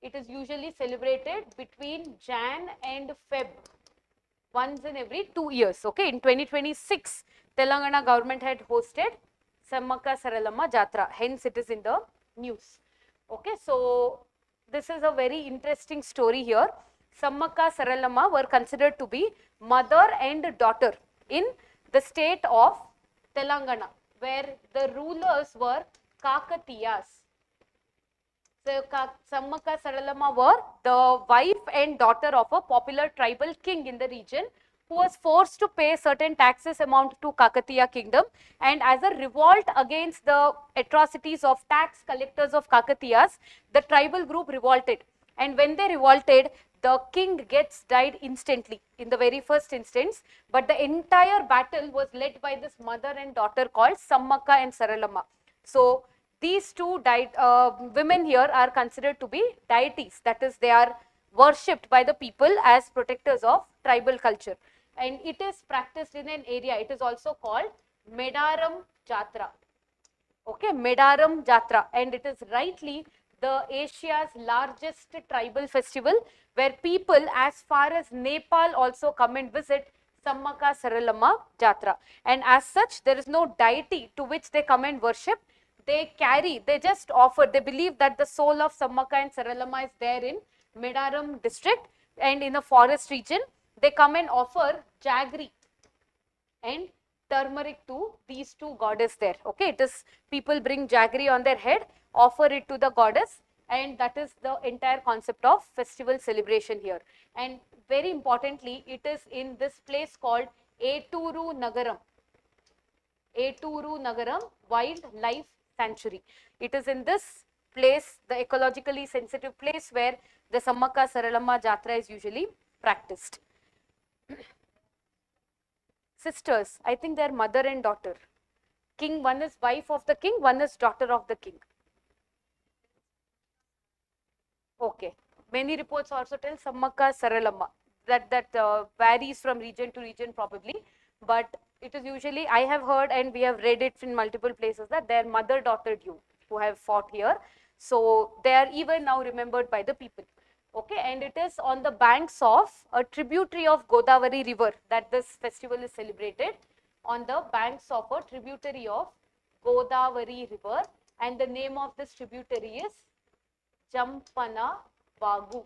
It is usually celebrated between Jan and Feb, once in every 2 years. Okay, in 2026, Telangana government had hosted Samaka Saralama Jatra. Hence, it is in the news. Okay, so this is a very interesting story here. Samaka Saralama were considered to be mother and daughter in the state of Telangana, where the rulers were Kakatiyas. So Samaka Saralama were the wife and daughter of a popular tribal king in the region, who was forced to pay certain taxes amount to Kakatiya kingdom, and as a revolt against the atrocities of tax collectors of Kakatiyas, the tribal group revolted, and when they revolted, the king gets died instantly in the very first instance, but the entire battle was led by this mother and daughter called Samaka and Saralama. So these two women here are considered to be deities, that is, they are worshipped by the people as protectors of tribal culture, and it is practiced in an area. It is also called Medaram Jatra. Okay, Medaram Jatra, and it is rightly the Asia's largest tribal festival, where people as far as Nepal also come and visit Samaka Saralama Jatra, and as such there is no deity to which they come and worship. They just offer, they believe that the soul of Samaka and Saralama is there in Medaram district, and in a forest region they come and offer jaggery and turmeric to these two goddess there. Okay, it is, people bring jaggery on their head, offer it to the goddess, and that is the entire concept of festival celebration here. And very importantly, it is in this place called Eturu Nagaram. Eturu Nagaram Wildlife Sanctuary. It is in this place, the ecologically sensitive place where the Samaka Saralamma Jatra is usually practiced. Sisters, I think they are mother and daughter. King, one is wife of the king, one is daughter of the king. Okay. Many reports also tell Samaka Saralamma. That varies from region to region probably, but it is usually, I have heard and we have read it in multiple places, that their mother-daughter duel who have fought here. So they are even now remembered by the people. Okay, and it is on the banks of a tributary of Godavari river that this festival is celebrated, on the banks of a tributary of Godavari river, and the name of this tributary is Jampana Vagu.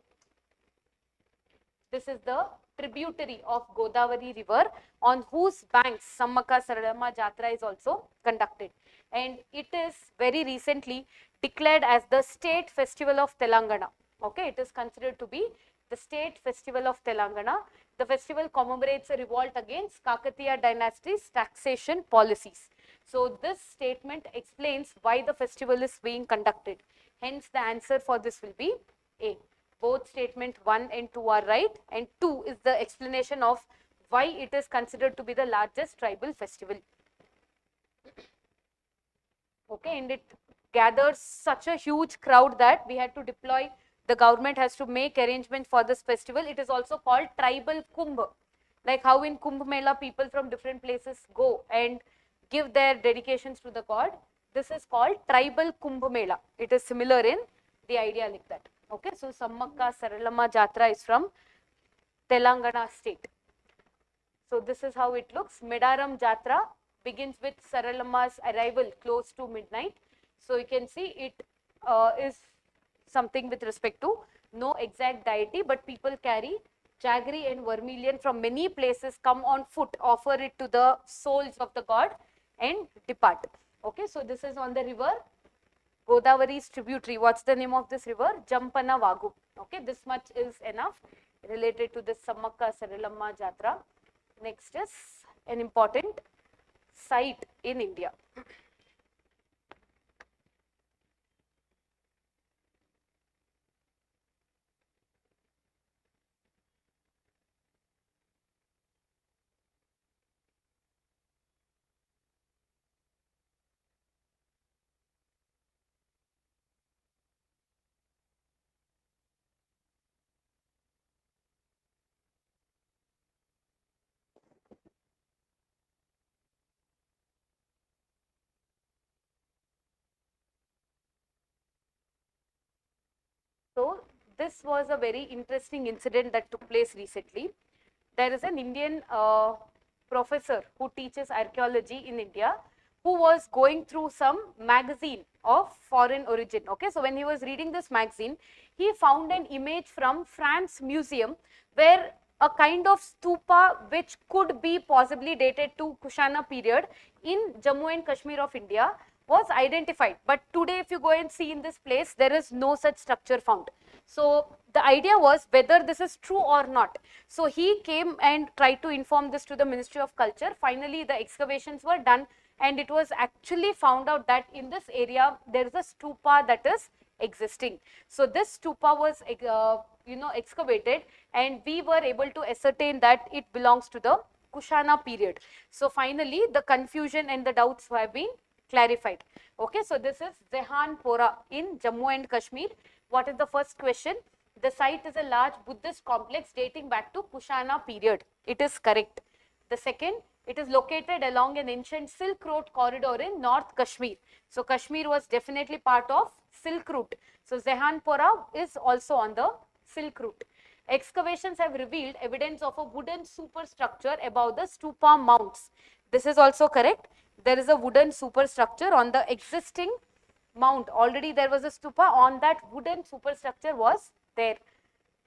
This is the tributary of Godavari river on whose banks Samaka Saralamma Jatra is also conducted. And it is very recently declared as the state festival of Telangana. Okay, it is considered to be the state festival of Telangana. The festival commemorates a revolt against Kakatiya dynasty's taxation policies. So this statement explains why the festival is being conducted. Hence the answer for this will be A. Both statement 1 and 2 are right, and 2 is the explanation of why it is considered to be the largest tribal festival. Okay, and it gathers such a huge crowd that we had to deploy, the government has to make arrangements for this festival. It is also called tribal Kumbh. Like how in Kumbh Mela people from different places go and give their dedications to the god. This is called tribal Kumbh Mela. It is similar in the idea like that. Okay, so Samaka Saralamma Jatra is from Telangana state. So this is how it looks. Medaram Jatra begins with Saralamma's arrival close to midnight. So you can see it is something with respect to no exact deity, but people carry jaggery and vermilion from many places, come on foot, offer it to the souls of the god and depart. Okay, so this is on the river Godavari's tributary. What's the name of this river? Jampana Vagu. Okay, this much is enough related to this Samaka Saralamma Jatra. Next is an important site in India. So this was a very interesting incident that took place recently. There is an Indian professor who teaches archaeology in India who was going through some magazine of foreign origin. Okay, so when he was reading this magazine, he found an image from France Museum where a kind of stupa which could be possibly dated to Kushana period in Jammu and Kashmir of India was identified. But today if you go and see in this place, there is no such structure found. So the idea was whether this is true or not. So he came and tried to inform this to the Ministry of Culture. Finally, the excavations were done and it was actually found out that in this area there is a stupa that is existing. So this stupa was excavated and we were able to ascertain that it belongs to the Kushana period. So finally the confusion and the doubts have been clarified. Okay, so this is Zehanpora in Jammu and Kashmir. What is the first question? The site is a large Buddhist complex dating back to Kushana period. It is correct. The second, it is located along an ancient Silk Road corridor in North Kashmir. So Kashmir was definitely part of Silk Route. So Zehanpora is also on the Silk Route. Excavations have revealed evidence of a wooden superstructure above the stupa mounds. This is also correct. There is a wooden superstructure on the existing mount. Already there was a stupa, on that wooden superstructure was there.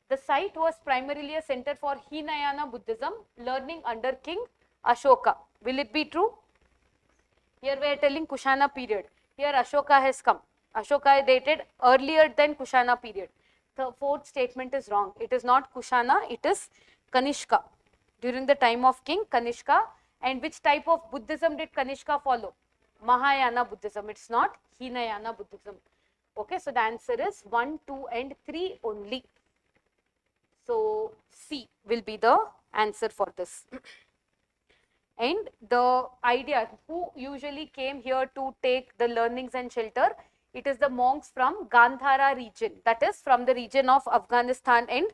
The site was primarily a center for Hinayana Buddhism, learning under King Ashoka. Will it be true? Here we are telling Kushana period. Here Ashoka has come. Ashoka is dated earlier than Kushana period. The fourth statement is wrong. It is not Kushana, it is Kanishka. During the time of King Kanishka, And which type of Buddhism did Kanishka follow? Mahayana Buddhism. It's not Hinayana Buddhism. Okay, so the answer is 1, 2 and 3 only. So C will be the answer for this. And the idea, who usually came here to take the learnings and shelter? It is the monks from Gandhara region, that is from the region of Afghanistan and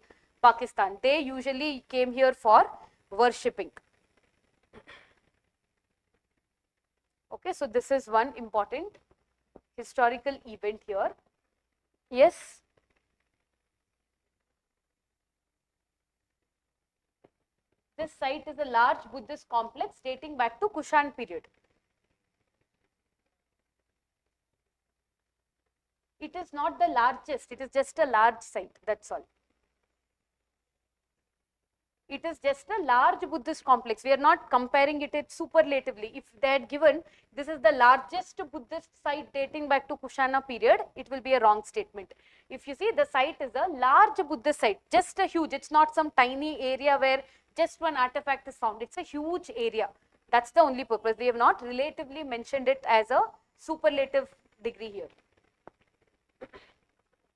Pakistan. They usually came here for worshipping. Okay, so this is one important historical event here. Yes. This site is a large Buddhist complex dating back to Kushan period. It is not the largest, it is just a large site, that's all. It is just a large Buddhist complex. We are not comparing it superlatively. If they had given this is the largest Buddhist site dating back to Kushana period, it will be a wrong statement. If you see, the site is a large Buddhist site, just a huge, it's not some tiny area where just one artifact is found. It's a huge area. That's the only purpose. They have not relatively mentioned it as a superlative degree here.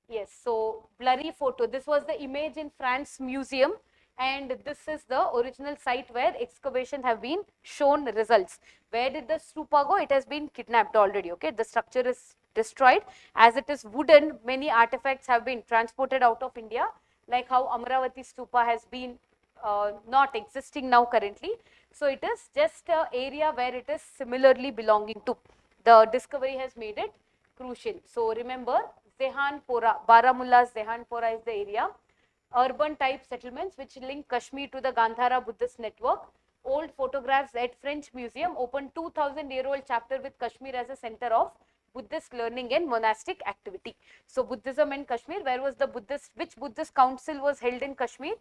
Yes, so blurry photo. This was the image in France Museum, and this is the original site where excavation have been shown results. Where did the stupa go? It has been kidnapped already. Okay, the structure is destroyed. As it is wooden, many artifacts have been transported out of India, like how Amaravati stupa has been not existing now currently. So it is just an area where it is similarly belonging to. The discovery has made it crucial. So remember, Zehanpora, Baramulla's Zehanpora is the area. Urban type settlements which link Kashmir to the Gandhara Buddhist network. Old photographs at French Museum open 2000-year-old chapter with Kashmir as a center of Buddhist learning and monastic activity. So Buddhism and Kashmir, where was the Buddhist, which Buddhist council was held in Kashmir?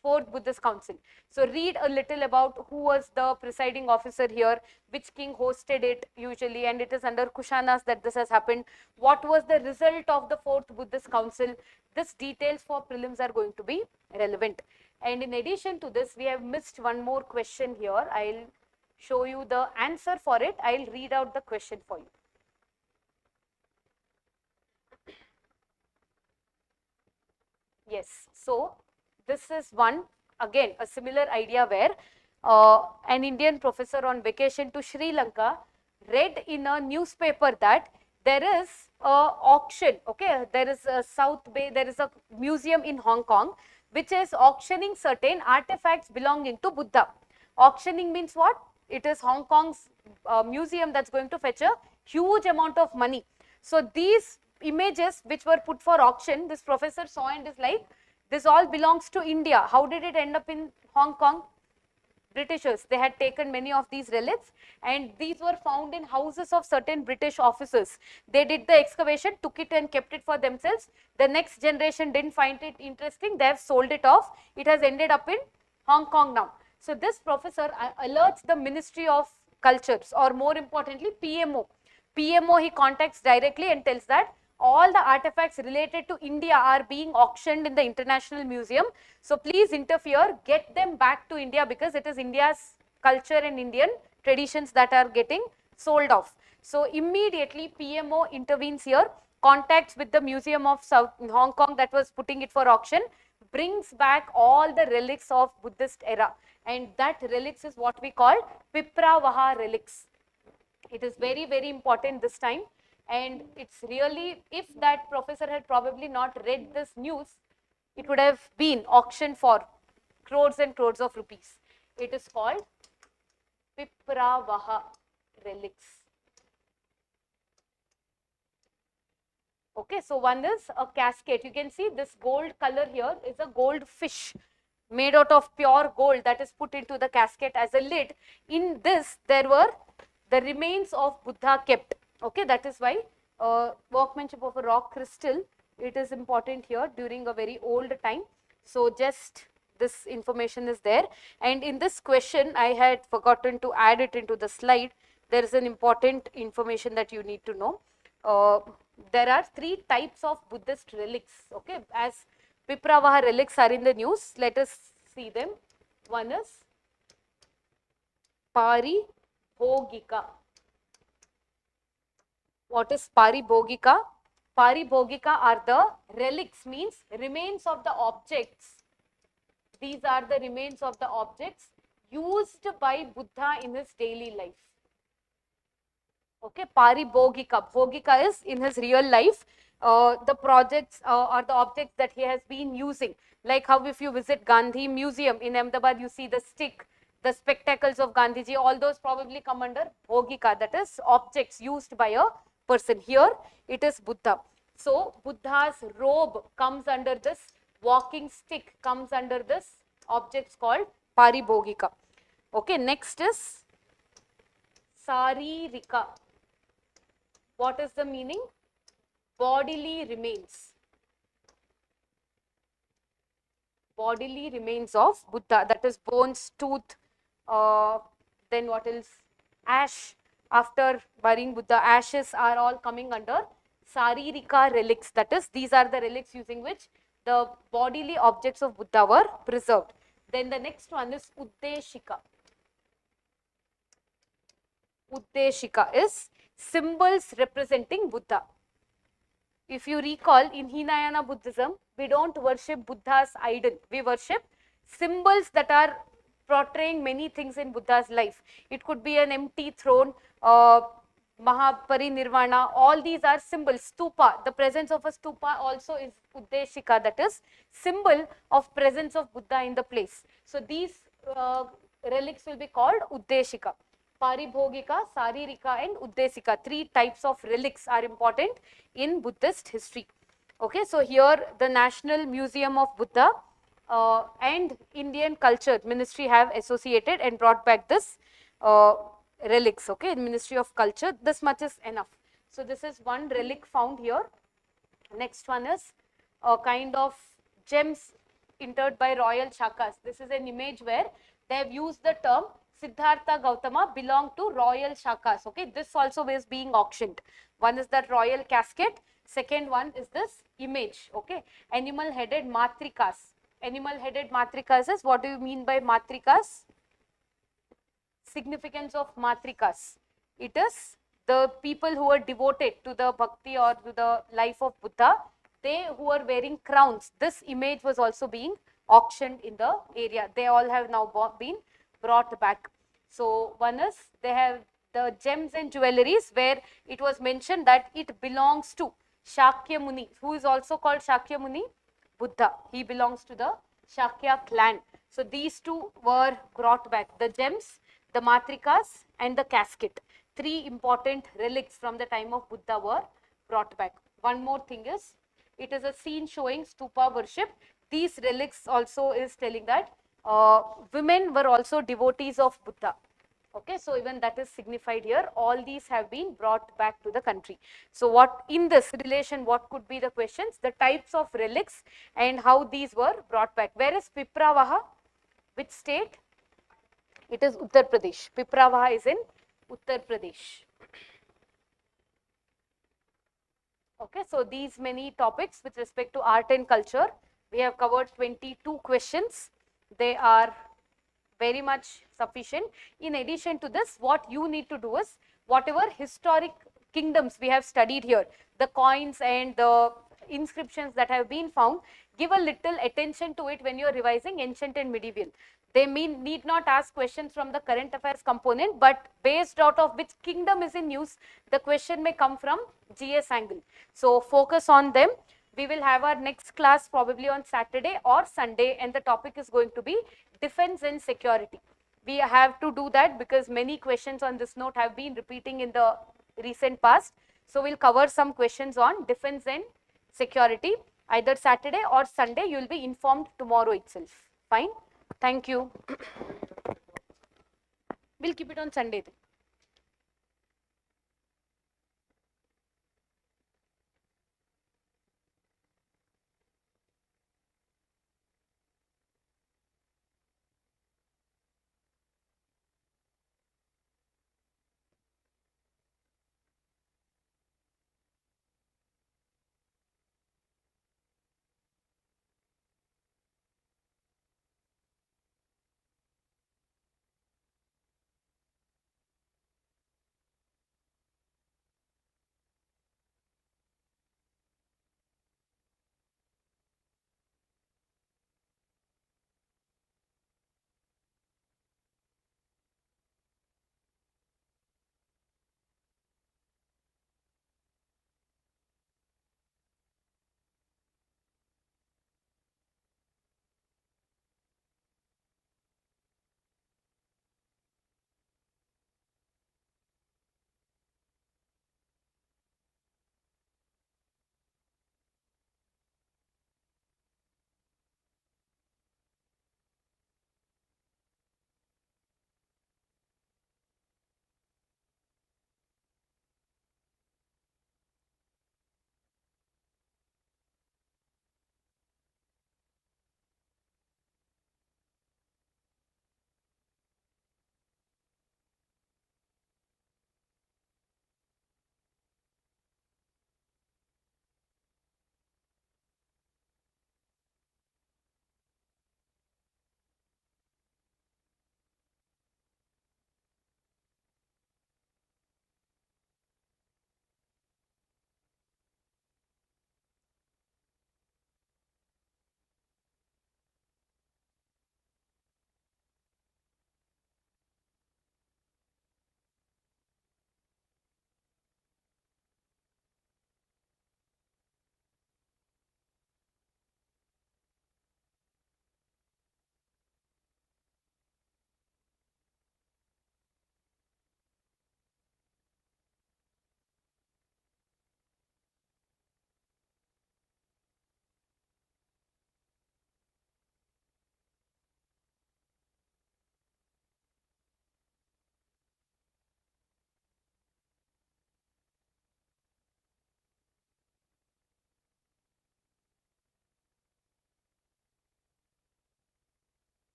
Fourth Buddhist Council. So read a little about who was the presiding officer here, which king hosted it usually, and it is under Kushanas that this has happened. What was the result of the Fourth Buddhist Council? This details for prelims are going to be relevant. And in addition to this, we have missed one more question here. I'll show you the answer for it. I'll read out the question for you. Yes, so this is one, again, a similar idea where an Indian professor on vacation to Sri Lanka read in a newspaper that there is a auction, okay, there is a South Bay, there is a museum in Hong Kong which is auctioning certain artifacts belonging to Buddha. Auctioning means what? It is Hong Kong's museum that's going to fetch a huge amount of money. So these images which were put for auction, this professor saw and is like, this all belongs to India. How did it end up in Hong Kong? Britishers, they had taken many of these relics and these were found in houses of certain British officers. They did the excavation, took it and kept it for themselves. The next generation didn't find it interesting. They have sold it off. It has ended up in Hong Kong now. So this professor alerts the Ministry of Cultures, or more importantly PMO. PMO he contacts directly and tells that all the artifacts related to India are being auctioned in the International Museum. So please interfere, get them back to India because it is India's culture and Indian traditions that are getting sold off. So immediately PMO intervenes here, contacts with the Museum of Hong Kong that was putting it for auction, brings back all the relics of Buddhist era, and that relics is what we call Vipravaha relics. It is very, very important this time. And it's really, if that professor had probably not read this news, it would have been auctioned for crores and crores of rupees. It is called Vipravaha relics. Okay, so one is a casket. You can see this gold color here is a gold fish made out of pure gold that is put into the casket as a lid. In this, there were the remains of Buddha kept. Okay, that is why workmanship of a rock crystal, it is important here during a very old time. So just this information is there. And in this question, I had forgotten to add it into the slide. There is an important information that you need to know. There are 3 types of Buddhist relics. Okay, as Vipravaha relics are in the news, let us see them. One is Paribhogika. What is Paribhogika? Paribhogika are the relics, means remains of the objects. These are the remains of the objects used by Buddha in his daily life. Okay, Paribhogika. Bhogika is in his real life, the projects or the objects that he has been using. Like how if you visit Gandhi Museum in Ahmedabad, you see the stick, the spectacles of Gandhiji, all those probably come under Bhogika, that is objects used by a person. Here it is Buddha. So Buddha's robe comes under this, walking stick comes under this objects called Paribhogika. Okay, next is Saririka. What is the meaning? Bodily remains. Bodily remains of Buddha, that is bones, tooth, then what else? Ash. After burying Buddha, ashes are all coming under Saririka relics, that is these are the relics using which the bodily objects of Buddha were preserved. Then the next one is Uddeshika. Uddeshika is symbols representing Buddha. If you recall, in Hinayana Buddhism, we don't worship Buddha's idol. We worship symbols that are portraying many things in Buddha's life. It could be an empty throne, Mahaparinirvana, all these are symbols. Stupa, the presence of a stupa also is Uddeshika, that is symbol of presence of Buddha in the place. So these relics will be called Uddeshika. Paribhogika, Saririka and Uddeshika. Three types of relics are important in Buddhist history. Okay, so here the National Museum of Buddha and Indian Culture Ministry have associated and brought back this relics. Okay, Ministry of Culture, this much is enough. So this is one relic found here. Next one is a kind of gems interred by royal Shakas. This is an image where they have used the term Siddhartha Gautama belonged to royal Shakas. Okay, this also is being auctioned. One is that royal casket. Second one is this image. Okay, animal headed matrikas. Animal headed matrikas is, what do you mean by matrikas? Significance of matrikas. It is the people who are devoted to the bhakti or to the life of Buddha. They who are wearing crowns. This image was also being auctioned in the area. They all have now been brought back. So one is they have the gems and jewelries where it was mentioned that it belongs to Shakya Muni, who is also called Shakya Muni, Buddha. He belongs to the Shakya clan. So these two were brought back, the gems, the matrikas and the casket. Three important relics from the time of Buddha were brought back. One more thing is, it is a scene showing stupa worship. These relics also is telling that women were also devotees of Buddha. Okay, so even that is signified here. All these have been brought back to the country. So what in this relation, what could be the questions? The types of relics and how these were brought back. Where is Pipravaha? Which state? It is Uttar Pradesh. Pipravaha is in Uttar Pradesh. Okay, so these many topics with respect to art and culture. We have covered 22 questions. They are very much sufficient. In addition to this, what you need to do is, whatever historic kingdoms we have studied here, the coins and the inscriptions that have been found, give a little attention to it when you are revising ancient and medieval. They need not ask questions from the current affairs component, but based out of which kingdom is in use, the question may come from GS angle. So focus on them. We will have our next class probably on Saturday or Sunday, and the topic is going to be defense and security. We have to do that because many questions on this note have been repeating in the recent past. So we'll cover some questions on defense and security. Either Saturday or Sunday, you will be informed tomorrow itself. Fine. Thank you. We'll keep it on Sunday then.